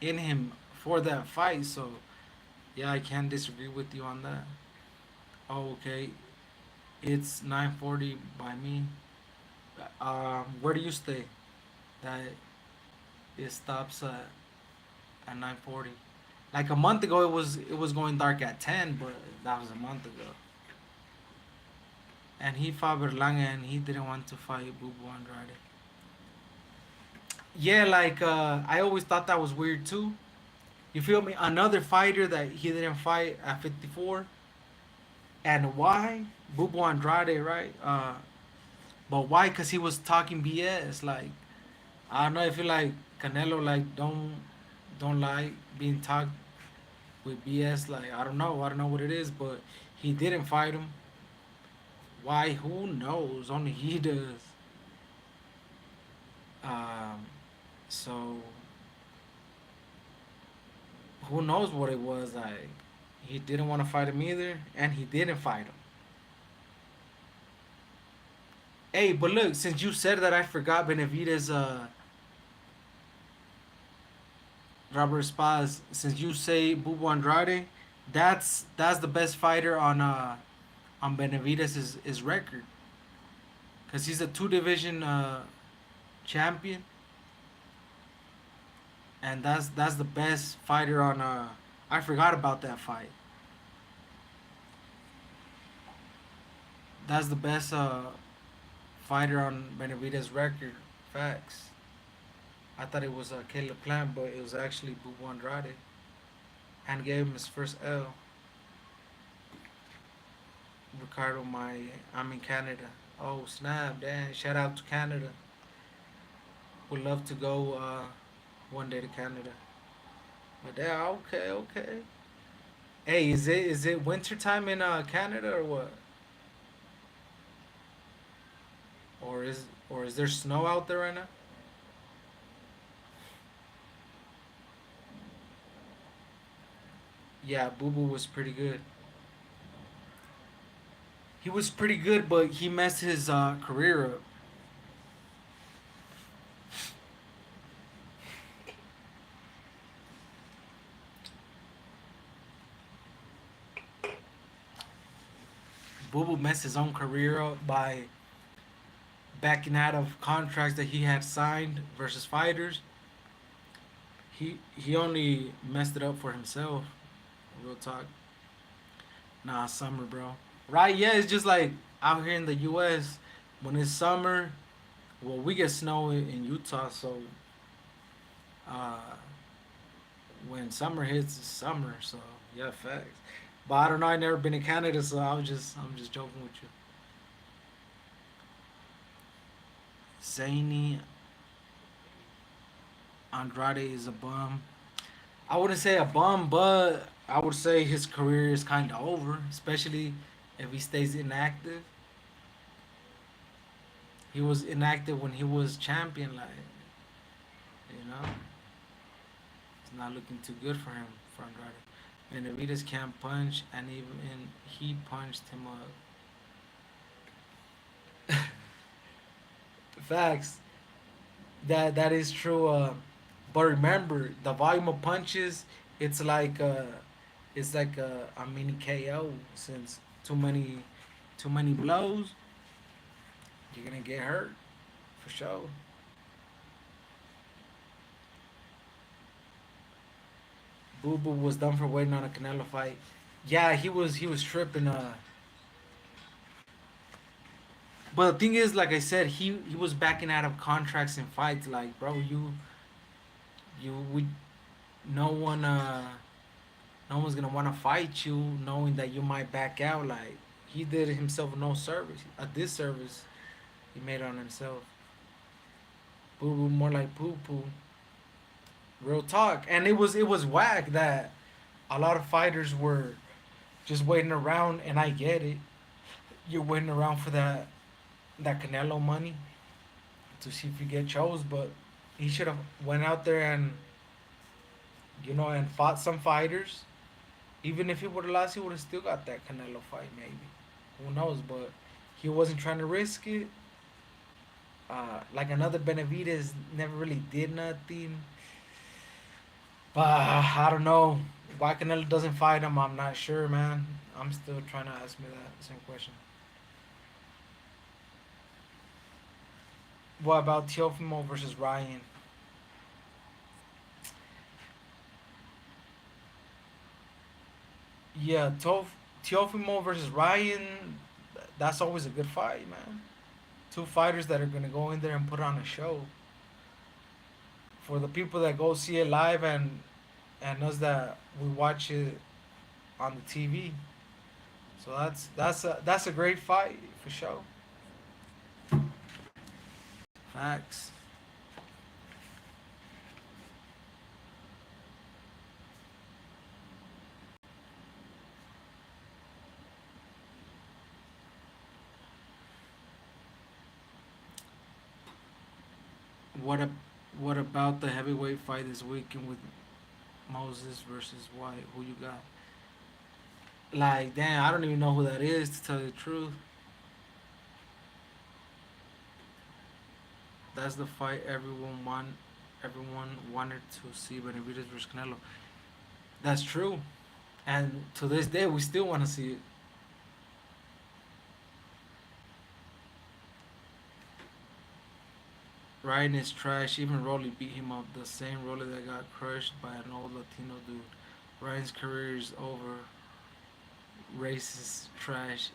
in him for that fight. So yeah, I can't disagree with you on that. Oh, okay. It's 9:40 by me. Where do you stay? That it stops at 9:40. Like a month ago, it was going dark at 10, but that was a month ago. And he fought Berlanga, and he didn't want to fight Bubu Andrade. Yeah, like I always thought that was weird too. You feel me? Another fighter that he didn't fight at 54, and why? Bubu Andrade, right? But why? Cause he was talking BS. Like I don't know. I feel like Canelo like don't like being talked with BS. Like I don't know. I don't know what it is, but he didn't fight him. Why? Who knows? Only he does. Um, so who knows what it was? Like he didn't want to fight him either, and he didn't fight him. Hey, but look, since you said that, I forgot Benavidez, Robert Spaz. Since you say Bubu Andrade, that's the best fighter on Benavidez's record, cause he's a two division champion, and that's the best fighter on. I forgot about that fight. That's the best fighter on Benavidez's record. Facts. I thought it was Caleb Plant, but it was actually Bubu Andrade, and gave him his first L. Ricardo, I'm in Canada. Oh snap! Damn! Shout out to Canada. Would love to go one day to Canada. But yeah, okay, okay. Hey, is it winter time in Canada or what? Or is there snow out there right now? Yeah, Boo Boo was pretty good. He was pretty good, but he messed his career up. Boo Boo messed his own career up by backing out of contracts that he had signed versus fighters. He only messed it up for himself. Real talk. Nah, summer, bro. Right? Yeah, it's just like out here in the U.S. when it's summer. Well, we get snow in Utah, so uh, when summer hits, it's summer. So yeah, facts. But I don't know. I never been in Canada, so I'm just joking with you. zany. Andrade is a bum. I wouldn't say a bum, but I would say his career is kind of over, especially if he stays inactive. He was inactive when he was champion, like, you know, it's not looking too good for him, for Andrade. Benavidez can't punch, and even he punched him up. Facts. That is true. But remember, the volume of punches, it's like a mini KO. Since too many blows, you're gonna get hurt for sure. Boo Boo was done for waiting on a Canelo fight. Yeah, he was tripping. But the thing is, like I said, he was backing out of contracts and fights. Like, bro, you we no one no one's gonna want to fight you knowing that you might back out. Like, he did himself no service, a disservice he made on himself. Boo Boo more like poo poo. Real talk, and it was whack that a lot of fighters were just waiting around, and I get it. You're waiting around for that Canelo money to see if you get chose, but he should have went out there and and fought some fighters. Even if he would have lost, he would have still got that Canelo fight, maybe. Who knows? But he wasn't trying to risk it. Like another Benavidez never really did nothing. But I don't know why Canelo doesn't fight him. I'm not sure, man. I'm still trying to ask me that same question. What about Teofimo versus Ryan? Yeah, Teofimo versus Ryan. That's always a good fight, man. Two fighters that are gonna go in there and put on a show for the people that go see it live, and us that we watch it on the TV. So that's a great fight for sure. Facts. What a, what about the heavyweight fight this weekend with Moses versus White? Who you got? Like, damn, I don't even know who that is to tell you the truth. That's the fight everyone wanted to see Benavidez versus Canelo. That's true. And to this day we still want to see it. Ryan is trash. Even Rolly beat him up. The same Rolly that got crushed by an old Latino dude. Ryan's career is over. Racist trash.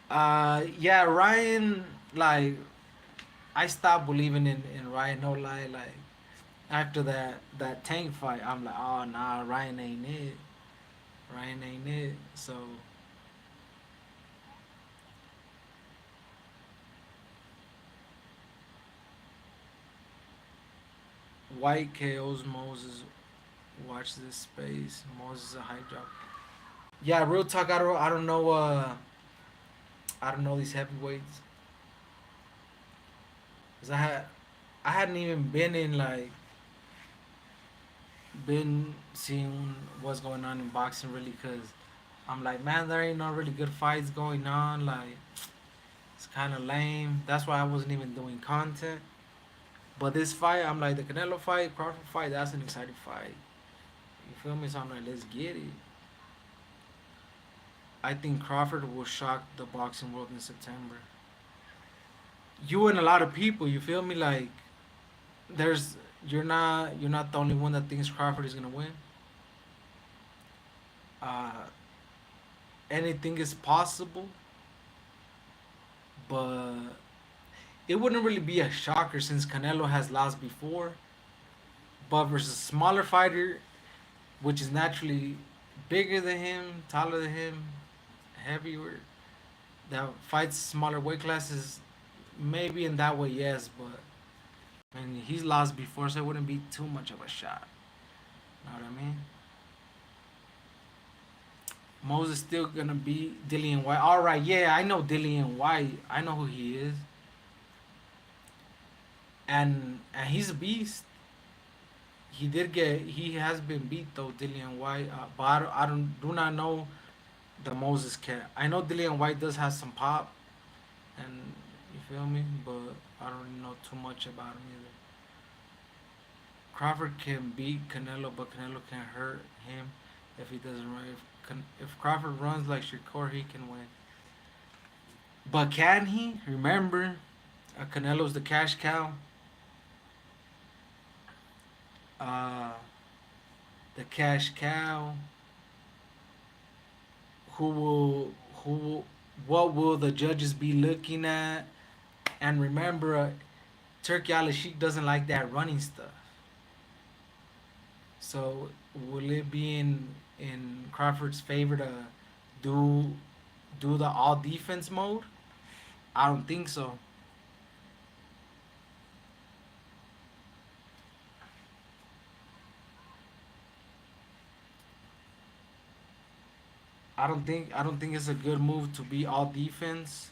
Yeah, Ryan, like, I stopped believing in Ryan, no lie. Like, after that tank fight, I'm like, oh nah, Ryan ain't it. Ryan ain't it. So White KO's Moses. Watch this space. Moses is a high drop. Yeah, real talk. I don't know. I don't know these heavyweights. Cause I hadn't even been in, like, been seeing what's going on in boxing really. Cause I'm like, man, there ain't no really good fights going on. Like, it's kind of lame. That's why I wasn't even doing content. But this fight, I'm like, the Canelo fight, Crawford fight, that's an exciting fight. You feel me? So I'm like, let's get it. I think Crawford will shock the boxing world in September. You and a lot of people, you feel me? Like, there's you're not the only one that thinks Crawford is gonna win. Uh, Anything is possible, but it wouldn't really be a shocker since Canelo has lost before. But versus a smaller fighter, which is naturally bigger than him, taller than him, heavier, that fights smaller weight classes, maybe in that way, yes, but I mean, he's lost before, so it wouldn't be too much of a shot. Know what I mean? Moses still gonna beat Dillian White. All right, yeah, I know Dillian White. I know who he is, and he's a beast. He has been beat though, Dillian White. But I don't do not know the Moses cat. I know Dillian White does have some pop, and you feel me, but I don't really know too much about him either. Crawford can beat Canelo, but Canelo can hurt him if he doesn't run. If Crawford runs like Shakur, he can win. But can he? Remember, Canelo's the cash cow. Uh, the cash cow. Who will what will the judges be looking at? And remember, Turkey Al Sheikh doesn't like that running stuff. So will it be in Crawford's favor to do do the all defense mode? I don't think so. I don't think it's a good move to be all defense,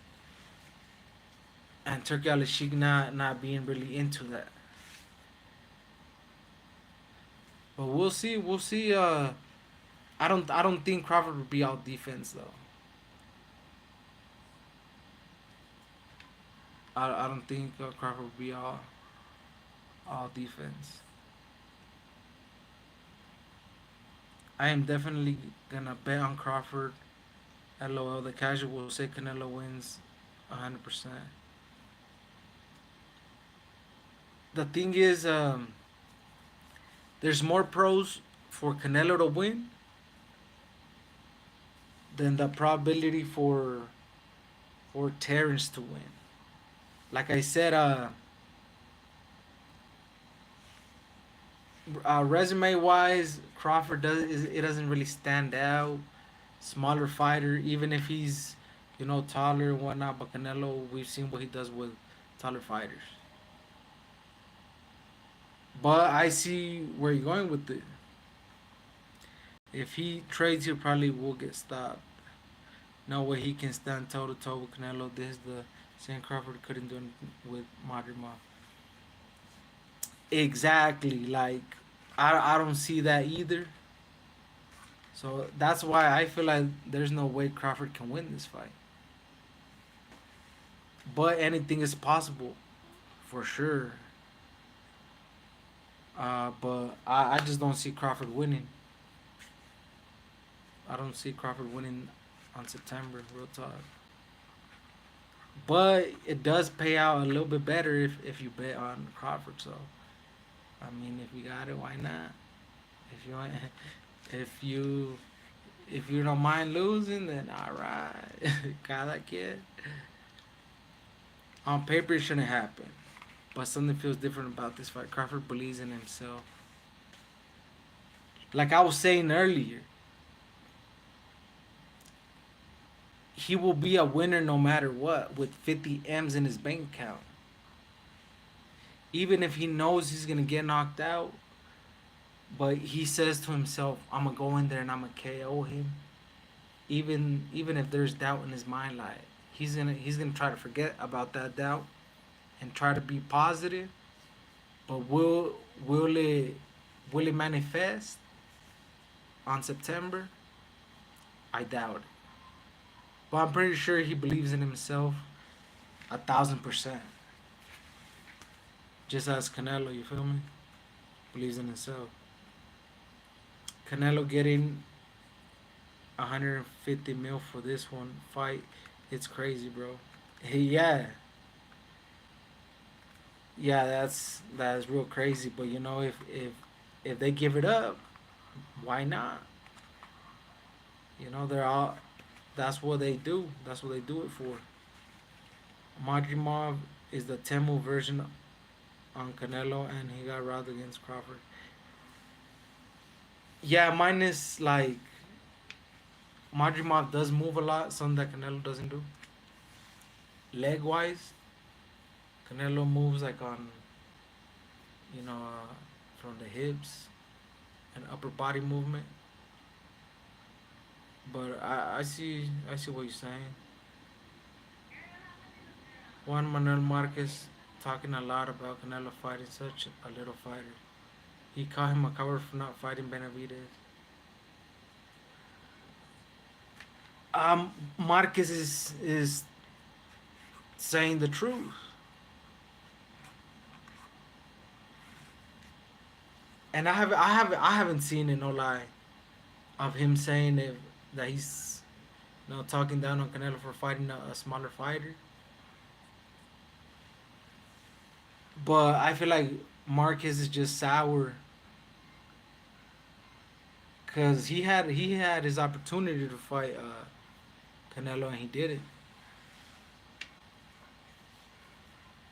and Turkey Al Sheikh not being really into that. But we'll see. We'll see. I don't think Crawford would be all defense though. I don't think Crawford would be all defense. I am definitely gonna bet on Crawford. LOL. The casual will say Canelo wins 100%. The thing is, there's more pros for Canelo to win than the probability for Terrence to win. Like I said, resume wise, Crawford it doesn't really stand out. Smaller fighter, even if he's taller and whatnot. But Canelo, we've seen what he does with taller fighters. But I see where you're going with it. If he trades, he probably will get stopped. No way he can stand toe to toe with Canelo. This is the same Crawford couldn't do anything with Madrimov. Exactly. Like I don't see that either. So that's why I feel like there's no way Crawford can win this fight. But anything is possible, for sure. But I just don't see Crawford winning. I don't see Crawford winning on September. Real talk. But it does pay out a little bit better if you bet on Crawford. So I mean, if you got it, why not? If you want, if you if you don't mind losing, then all right, cada kid. On paper, it shouldn't happen, but something feels different about this fight. Crawford believes in himself. Like I was saying earlier, he will be a winner no matter what with 50 M's in his bank account. Even if he knows he's gonna get knocked out, but he says to himself, "I'm gonna go in there and I'm gonna KO him." Even if there's doubt in his mind, like he's gonna try to forget about that doubt and try to be positive. But will it manifest on September? I doubt it. But I'm pretty sure he believes in himself 1,000%. Just as Canelo, you feel me? Believes in himself. Canelo getting 150 mil for this one fight. It's crazy, bro. Yeah, yeah, that's real crazy. But if they give it up, why not? They're all. That's what they do. That's what they do it for. Madrimov is the Temu version on Canelo, and he got robbed against Crawford. Yeah, minus like Madrimov does move a lot, something that Canelo doesn't do. Leg wise, Canelo moves like on, from the hips and upper body movement. But I see what you're saying. Juan Manuel Marquez talking a lot about Canelo fighting such a little fighter. He called him a coward for not fighting Benavidez. Marquez is saying the truth, and I haven't seen it, no lie, of him saying that he's talking down on Canelo for fighting a smaller fighter. But I feel like Marquez is just sour because he had his opportunity to fight Canelo and he did it.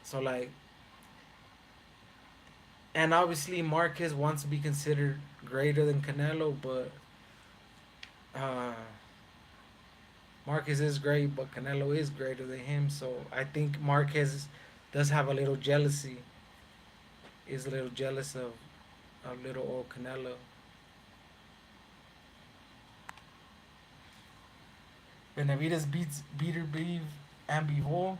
So like, and obviously Marquez wants to be considered greater than Canelo, but uh, Marquez is great, but Canelo is greater than him. So I think Marquez does have a little jealousy. Is a little jealous of little old Canelo. Benavidez beats Beater Beef and Bivol.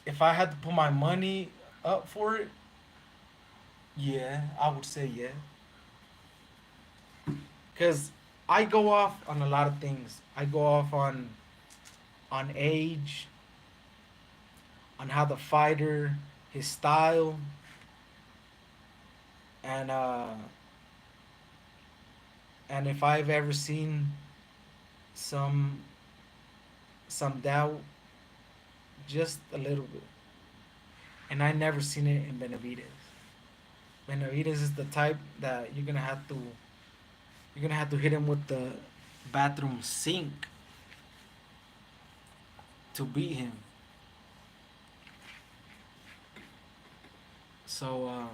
If I had to put my money up for it, yeah, I would say yeah. Cause I go off on a lot of things. I go off on age, on how the fighter, his style, and if I've ever seen some some doubt, just a little bit, and I never seen it in Benavidez. Benavidez is the type that you're gonna have to hit him with the bathroom sink to beat him. So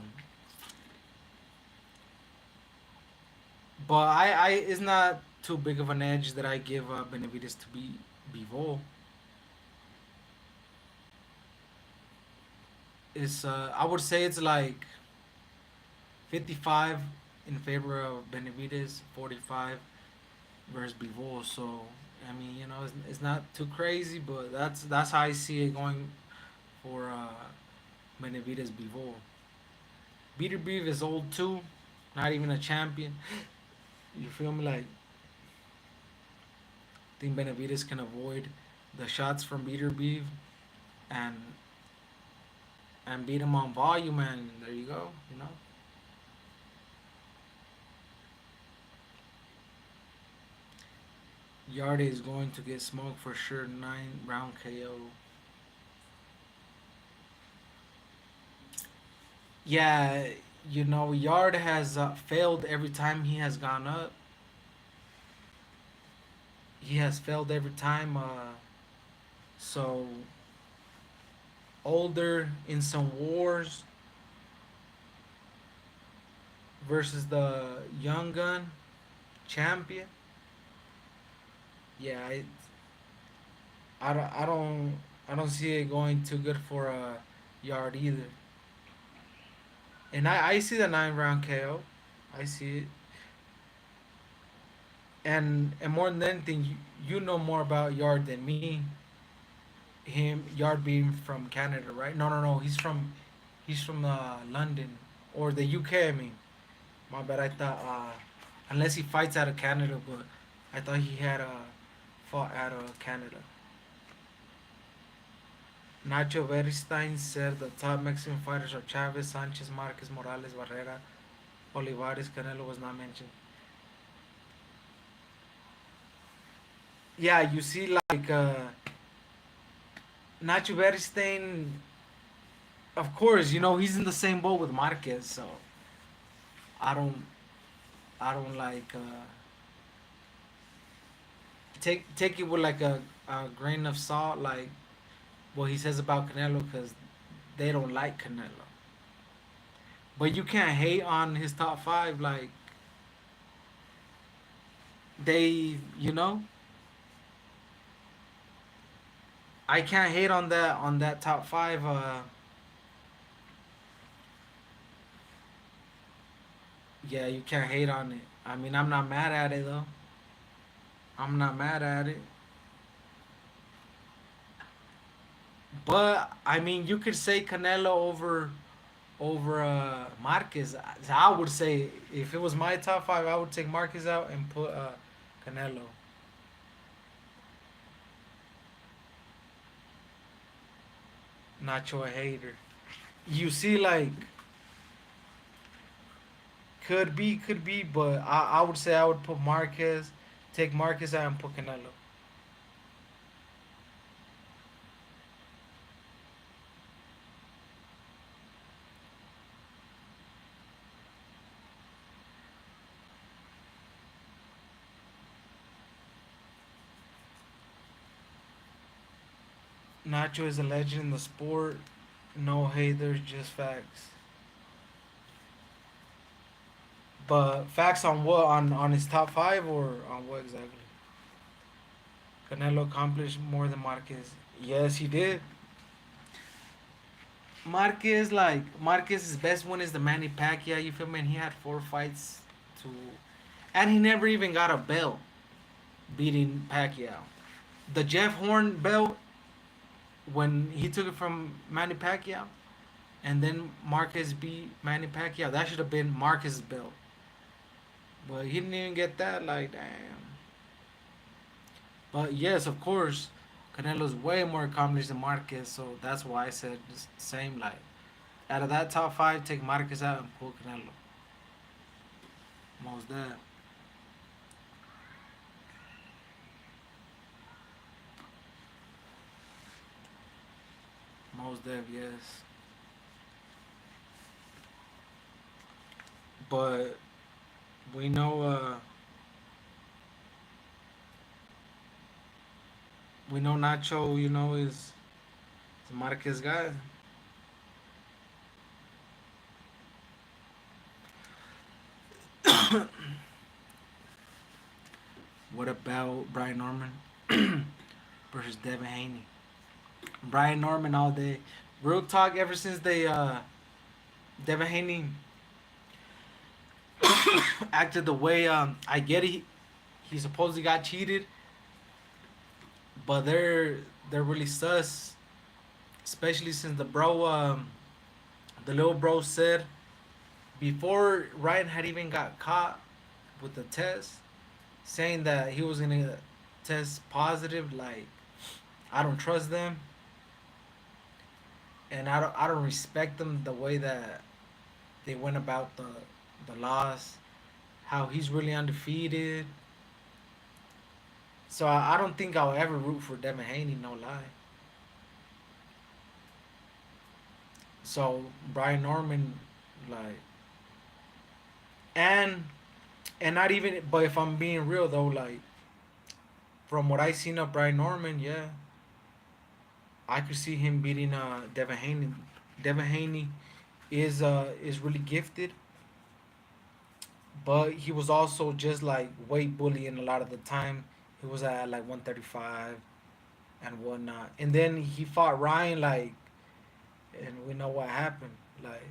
but I it's not too big of an edge that I give Benavidez to beat Bivol. It's I would say it's like 55 in favor of Benavidez, 45 versus Bivol. So I mean, it's not too crazy, but that's how I see it going for Benavidez Bivol. Beater Beef is old too, not even a champion. You feel me? Like, I think Benavidez can avoid the shots from Beater Beef and beat him on volume, and there you go. Yarde is going to get smoked for sure. 9 round KO. Yeah, Yard has failed every time he has gone up. He has failed every time. So older in some wars versus the young gun champion. Yeah, I don't see it going too good for Yard either. And I see the 9 round KO. I see it. And more than anything, you know more about Yard than me. Him Yard being from Canada, right? No. He's from London or the UK. I mean, my bad. I thought unless he fights out of Canada, but I thought he had fought out of Canada. Nacho Beristain said the top Mexican fighters are Chavez, Sanchez, Marquez, Morales, Barrera, Olivares. Canelo was not mentioned. Yeah, you see, like Nacho Beristain, of course, he's in the same boat with Marquez, so I don't, I don't like take it with like a grain of salt, like what he says about Canelo, because they don't like Canelo. But you can't hate on his top five, like they, I can't hate on that top five. Yeah, you can't hate on it. I mean, I'm not mad at it though. I'm not mad at it. But I mean, you could say Canelo over Marquez. I would say if it was my top five, I would take Marquez out and put Canelo. Not your hater. You see, like could be, but I would say I would put Marquez, take Marquez out and put Canelo. Nacho is a legend in the sport. No haters, just facts. But facts on what? On his top five or on what exactly? Canelo accomplished more than Marquez. Yes, he did. Marquez's best win is the Manny Pacquiao. You feel me? And he had 4 fights to, and he never even got a belt beating Pacquiao. The Jeff Horn belt when he took it from Manny Pacquiao, and then Marquez beat Manny Pacquiao. That should have been Marquez's belt, but he didn't even get that. Like damn. But yes, of course, Canelo's way more accomplished than Marquez, so that's why I said the same. Like out of that top five, take Marquez out and pull Canelo. Most that. Most Dev, yes. But we know we know Nacho, is the Marquez guy. What about Brian Norman versus Devin Haney? Brian Norman all day. Real talk. Ever since they Devin Haney acted the way I get it, he supposedly got cheated, but they're really sus, especially since the little bro said before Ryan had even got caught with the test, saying that he was gonna test positive. Like I don't trust them, and I don't respect them the way that they went about the loss. How he's really undefeated. So I don't think I'll ever root for Devin Haney. No lie. So Brian Norman, like, and not even. But if I'm being real though, like from what I seen of Brian Norman, yeah, I could see him beating Devin Haney. Devin Haney is really gifted, but he was also just like weight bullying a lot of the time. He was at like 135 and whatnot, and then he fought Ryan like, and we know what happened. Like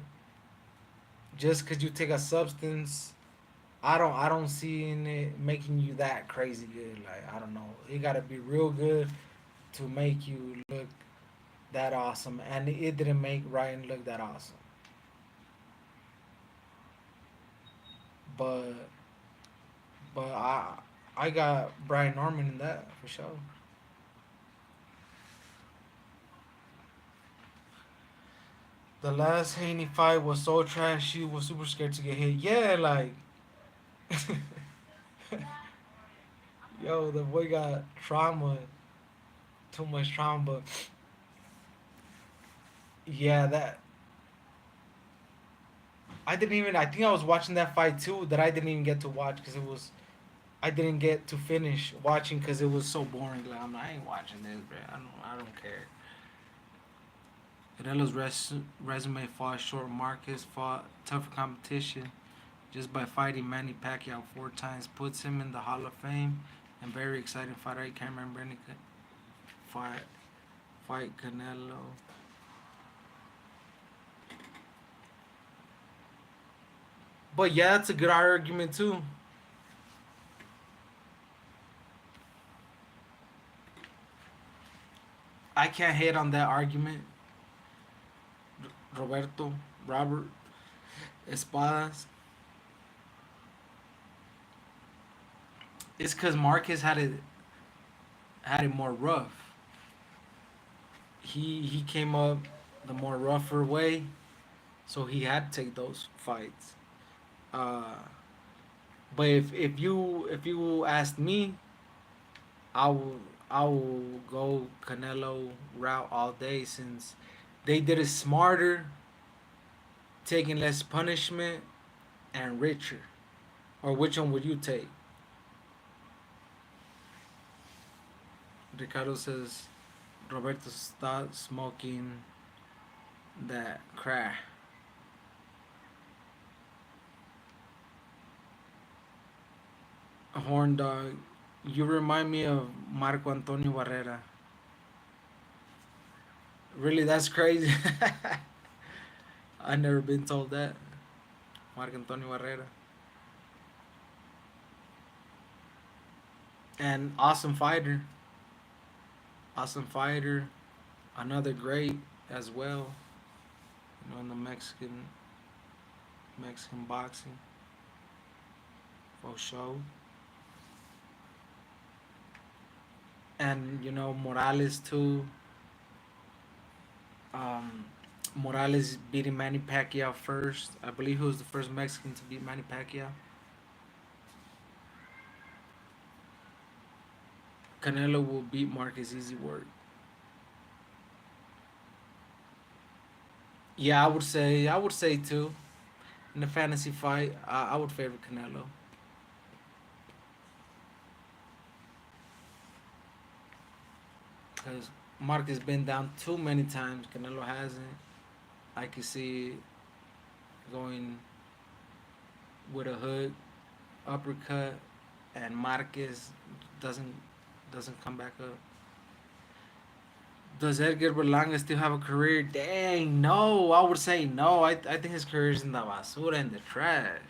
just because you take a substance, I don't see in it making you that crazy good. Like I don't know, it gotta be real good to make you look that awesome, and it didn't make Ryan look that awesome. But I got Brian Norman in that for sure. The last Haney fight was so trash. She was super scared to get hit. Yeah, like yo, the boy got trauma, too much trauma. But yeah, that I didn't even. I think I was watching that fight too. That I didn't even get to watch because it was. I didn't get to finish watching because it was so boring. Like I ain't watching this, bro. I don't care. Canelo's resume falls short. Marcus fought tougher competition just by fighting Manny Pacquiao 4 times. Puts him in the Hall of Fame and very exciting fighter. I can't remember any fight. fight Canelo. But yeah, that's a good argument too. I can't hate on that argument. Roberto, Robert, Espadas. It's because Marquez had it more rough. He came up the more rougher way, so he had to take those fights. Uh, but if you asked me, I will I will go Canelo route all day since they did it smarter, taking less punishment and richer. Or which one would you take? Ricardo says Roberto start smoking that crack. A horn dog. You remind me of Marco Antonio Barrera. Really, that's crazy. I never been told that. Marco Antonio Barrera. And awesome fighter. Awesome fighter. Another great as well. You know, in the Mexican boxing. For sure. And you know, Morales too. Um, Morales beating Manny Pacquiao first. I believe he was the first Mexican to beat Manny Pacquiao. Canelo will beat Marcus easy work. Yeah, I would say too. In the fantasy fight, I would favor Canelo because Marcus been down too many times. Canelo hasn't. I can see going with a hook, uppercut, and Marquez doesn't doesn't come back up. Does Edgar Berlanga still have a career? Dang, no. I would say no. I think his career is in the basura, in the trash.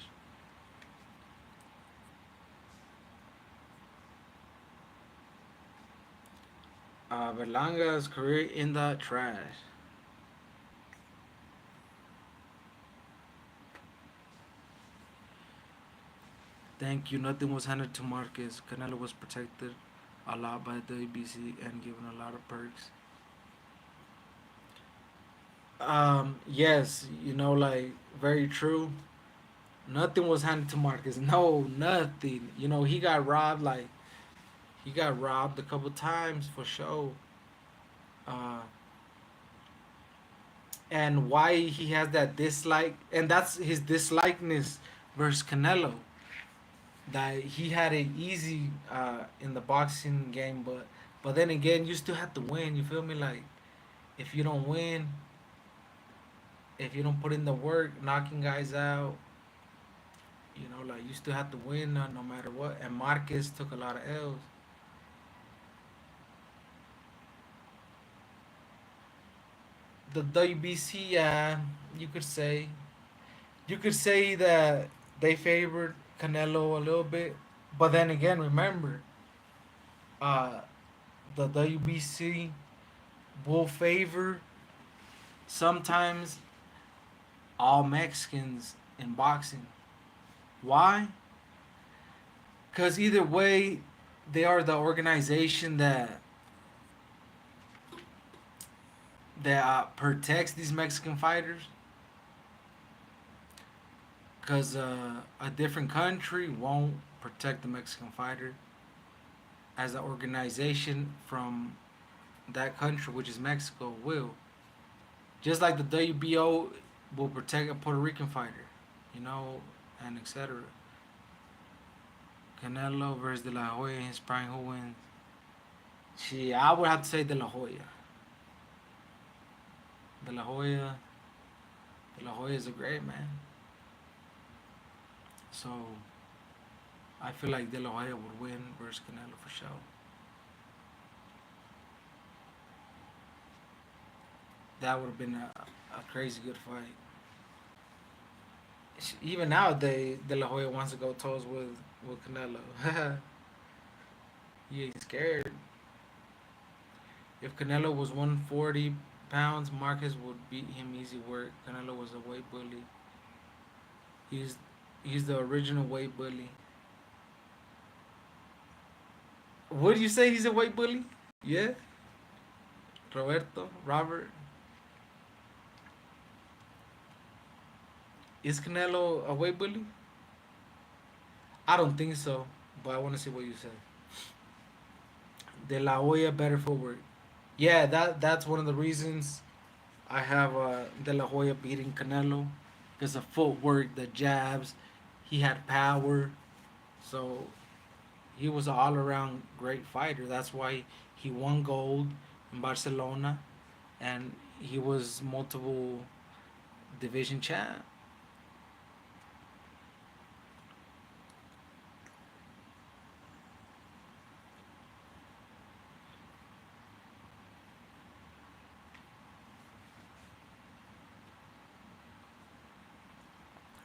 Berlanga's career in the trash. Thank you. Nothing was handed to Marquez. Canelo was protected a lot by the ABC and given a lot of perks. Yes, like very true. Nothing was handed to Marcus. No, nothing. He got robbed a couple times for sure. Uh, and why he has that dislike, and that's his dislikeness versus Canelo. That he had it easy in the boxing game, but then again, you still have to win. You feel me? Like if you don't win, if you don't put in the work, knocking guys out, like you still have to win no matter what. And Marquez took a lot of L's. The WBC, yeah, you could say, that they favored Canelo a little bit, but then again, remember, uh, the WBC will favor sometimes all Mexicans in boxing. Why? Because either way, they are the organization that protects these Mexican fighters. Because a different country won't protect the Mexican fighter as an organization from that country, which is Mexico, will. Just like the WBO will protect a Puerto Rican fighter, and etc. Canelo versus De La Hoya in his prime, who wins? Gee, I would have to say De La Hoya. De La Hoya, De La Hoya is a great man. So I feel like De La Hoya would win versus Canelo for sure. That would have been a crazy good fight. Even now, De La Hoya wants to go toes with Canelo. He ain't scared. If Canelo was 140 pounds, Marquez would beat him easy work. Canelo was a weight bully. He's he's the original weight bully. What do you say? He's a weight bully? Yeah, Robert. Is Canelo a weight bully? I don't think so, but I want to see what you say. De La Hoya better footwork. Yeah, that's one of the reasons I have De La Hoya beating Canelo because of footwork, the jabs. He had power, so he was an all-around great fighter. That's why he won gold in Barcelona, and he was multiple division champ.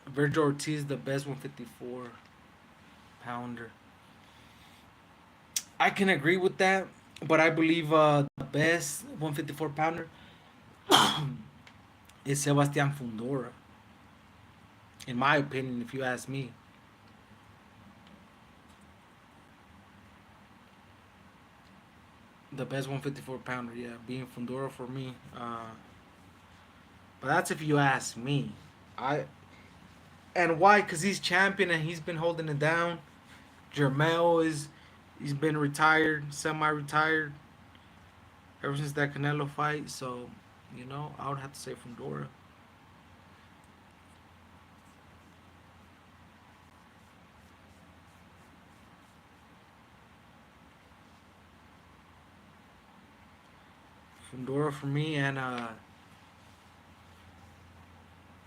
Virgil Ortiz, the best 154 pounder. I can agree with that, but I believe the best 154 pounder is Sebastian Fundora. In my opinion, if you ask me, the best 154 pounder, yeah, being Fundora for me. But that's if you ask me. I and why? Cause he's champion and he's been holding it down. Jermel is he's been retired, semi-retired ever since that Canelo fight. So, I would have to say Fundora. Fundora for me, and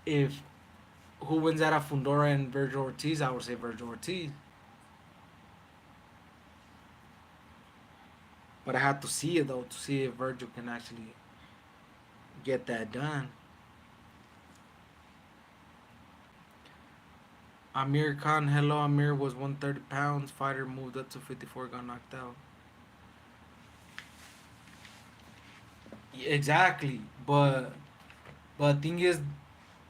if who wins out of Fundora and Virgil Ortiz, I would say Virgil Ortiz. But I have to see it though to see if Virgil can actually get that done. Amir Khan, hello. Amir was 130 pounds. Fighter moved up to 54, got knocked out. Exactly, but thing is,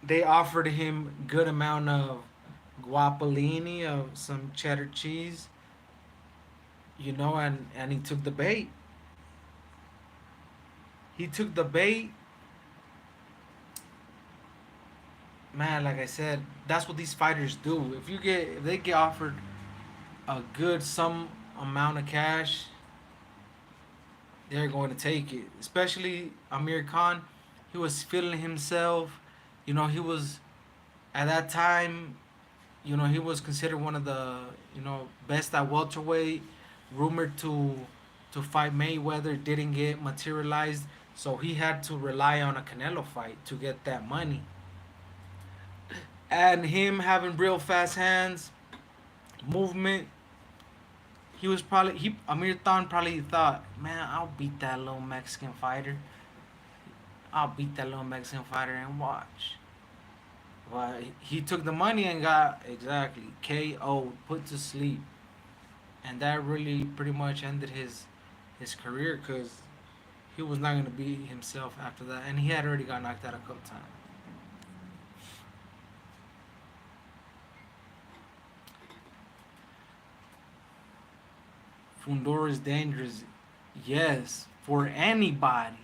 they offered him good amount of guapolini of some cheddar cheese, and he took the bait. He took the bait, man. Like I said, that's what these fighters do. If they get offered a good some amount of cash, they're going to take it. Especially Amir Khan, he was feeling himself. He was at that time. He was considered one of the best at welterweight. Rumored to fight Mayweather, didn't get materialized, so he had to rely on a Canelo fight to get that money. And him having real fast hands, movement, Amir Khan probably thought, man, I'll beat that little Mexican fighter. I'll beat that little Mexican fighter and watch. But he took the money and got exactly KO, put to sleep, and that really pretty much ended his career because he was not gonna be himself after that, and he had already got knocked out a couple times. Fundora is dangerous, yes, for anybody,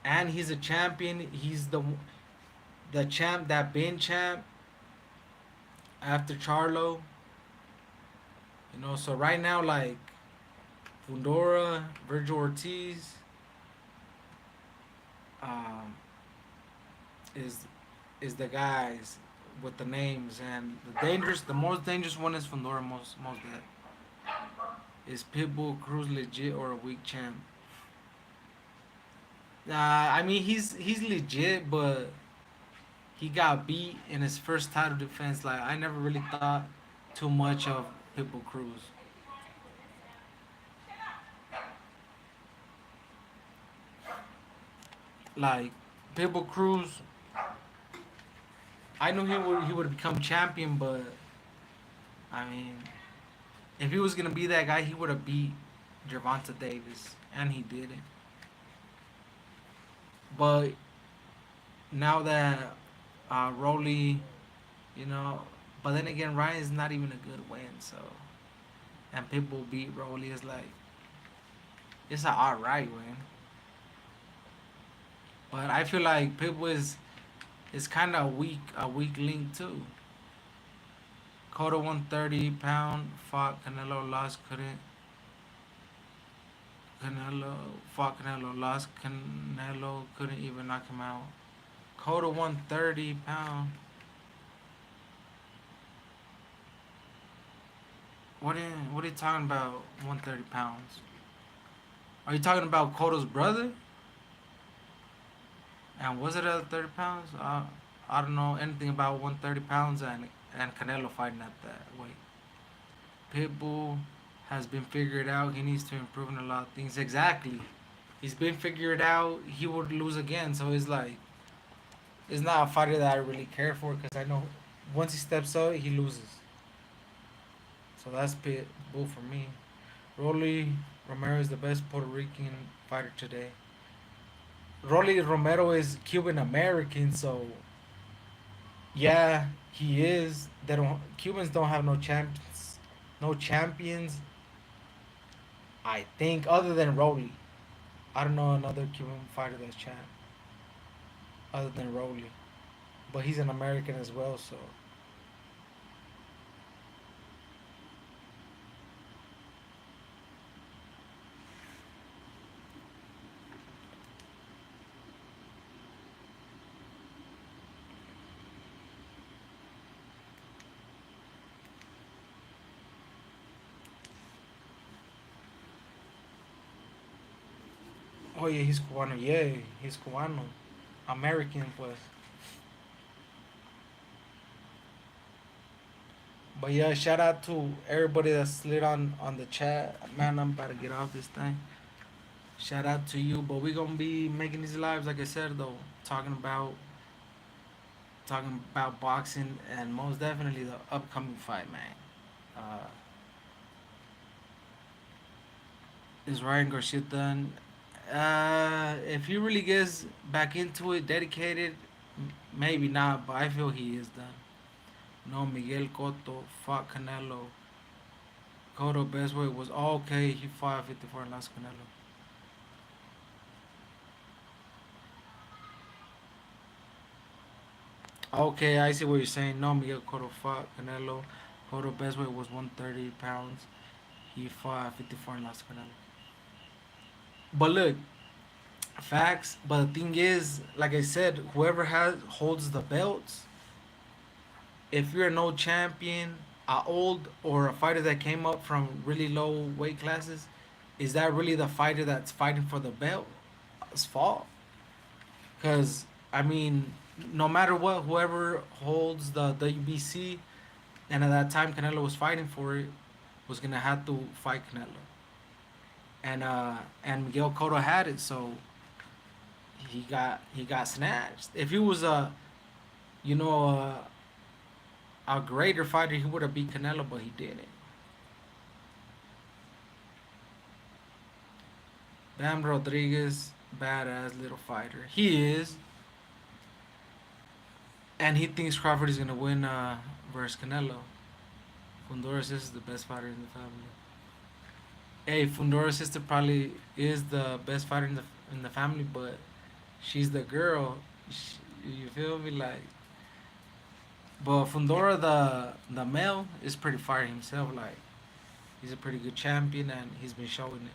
and he's a champion. He's the champ that been champ after Charlo. So right now, like Fundora, Virgil Ortiz, um, is is the guys with the names, and the most dangerous one is Fundora. Most that is Pitbull Cruz legit or a weak champ? I mean he's legit, but he got beat in his first title defense. Like I never really thought too much of Pitbull Cruz. Like Pitbull Cruz, I knew he would become champion, but I mean, if he was gonna be that guy, he would have beat Gervonta Davis, and he didn't. But now that Rolly, you know, but then again, Ryan's not even a good win, so and Pitbull beat Rolly is like it's an alright win. But I feel like Pitbull is kind of a weak link too. Cotto 130 pound fought Canelo, lost, couldn't. Canelo fought Canelo, lost. Canelo couldn't even knock him out. Cotto 130 pound. What are you talking about? 130 pounds. Are you talking about Cotto's brother? And was it at 30 pounds? I don't know anything about 130 pounds and Canelo fighting at that weight. Pitbull has been figured out. He needs to improve in a lot of things. Exactly. He's been figured out. He would lose again. So it's like, it's not a fighter that I really care for because I know once he steps out, he loses. So that's Pitbull for me. Rolly Romero is the best Puerto Rican fighter today. Rolly Romero is Cuban American, so yeah, he is. They don't. Cubans don't have no champions. No champions. I think other than Rolly, I don't know another Cuban fighter that's champ other than Rolly, but he's an American as well. So oh yeah, he's Cubano. Yeah, he's Cubano. American, pues. But yeah, shout out to everybody that slid on the chat. Man, I'm about to get off this thing. Shout out to you. But we gonna be making these lives, like I said though, talking about talking about boxing and most definitely the upcoming fight, man. Uh, is Ryan Garcia done? If he really gets back into it, dedicated, maybe not, but I feel he is done. No, Miguel Cotto fought Canelo. Cotto best weight was okay. He fought 54 and lost Canelo. Okay, I see what you're saying. No, Miguel Cotto fought Canelo. Cotto best weight was 130 pounds. He fought 54 and lost Canelo. But look, facts. But the thing is, like I said, whoever has holds the belts, if you're no champion, a old or a fighter that came up from really low weight classes, is that really the fighter that's fighting for the belt? It's fault. Because I mean, no matter what, whoever holds the WBC, and at that time Canelo was fighting for it, was gonna have to fight Canelo. And Miguel Cotto had it, so he got snatched. If he was you know a greater fighter, he would have beat Canelo, but he didn't. Bam Rodriguez, badass little fighter. He is, and he thinks Crawford is gonna win versus Canelo. Fundora's sister is the best fighter in the family. Hey, Fundora's sister probably is the best fighter in the family, but she's the girl. You feel me? Like, but Fundora, the male, is pretty fire himself. Like, he's a pretty good champion, and he's been showing it.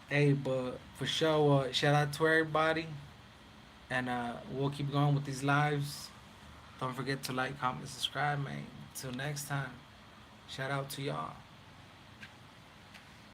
Hey, but for sure, shout out to everybody, and we'll keep going with these lives. Don't forget to like, comment, subscribe, man. Till next time, shout out to y'all.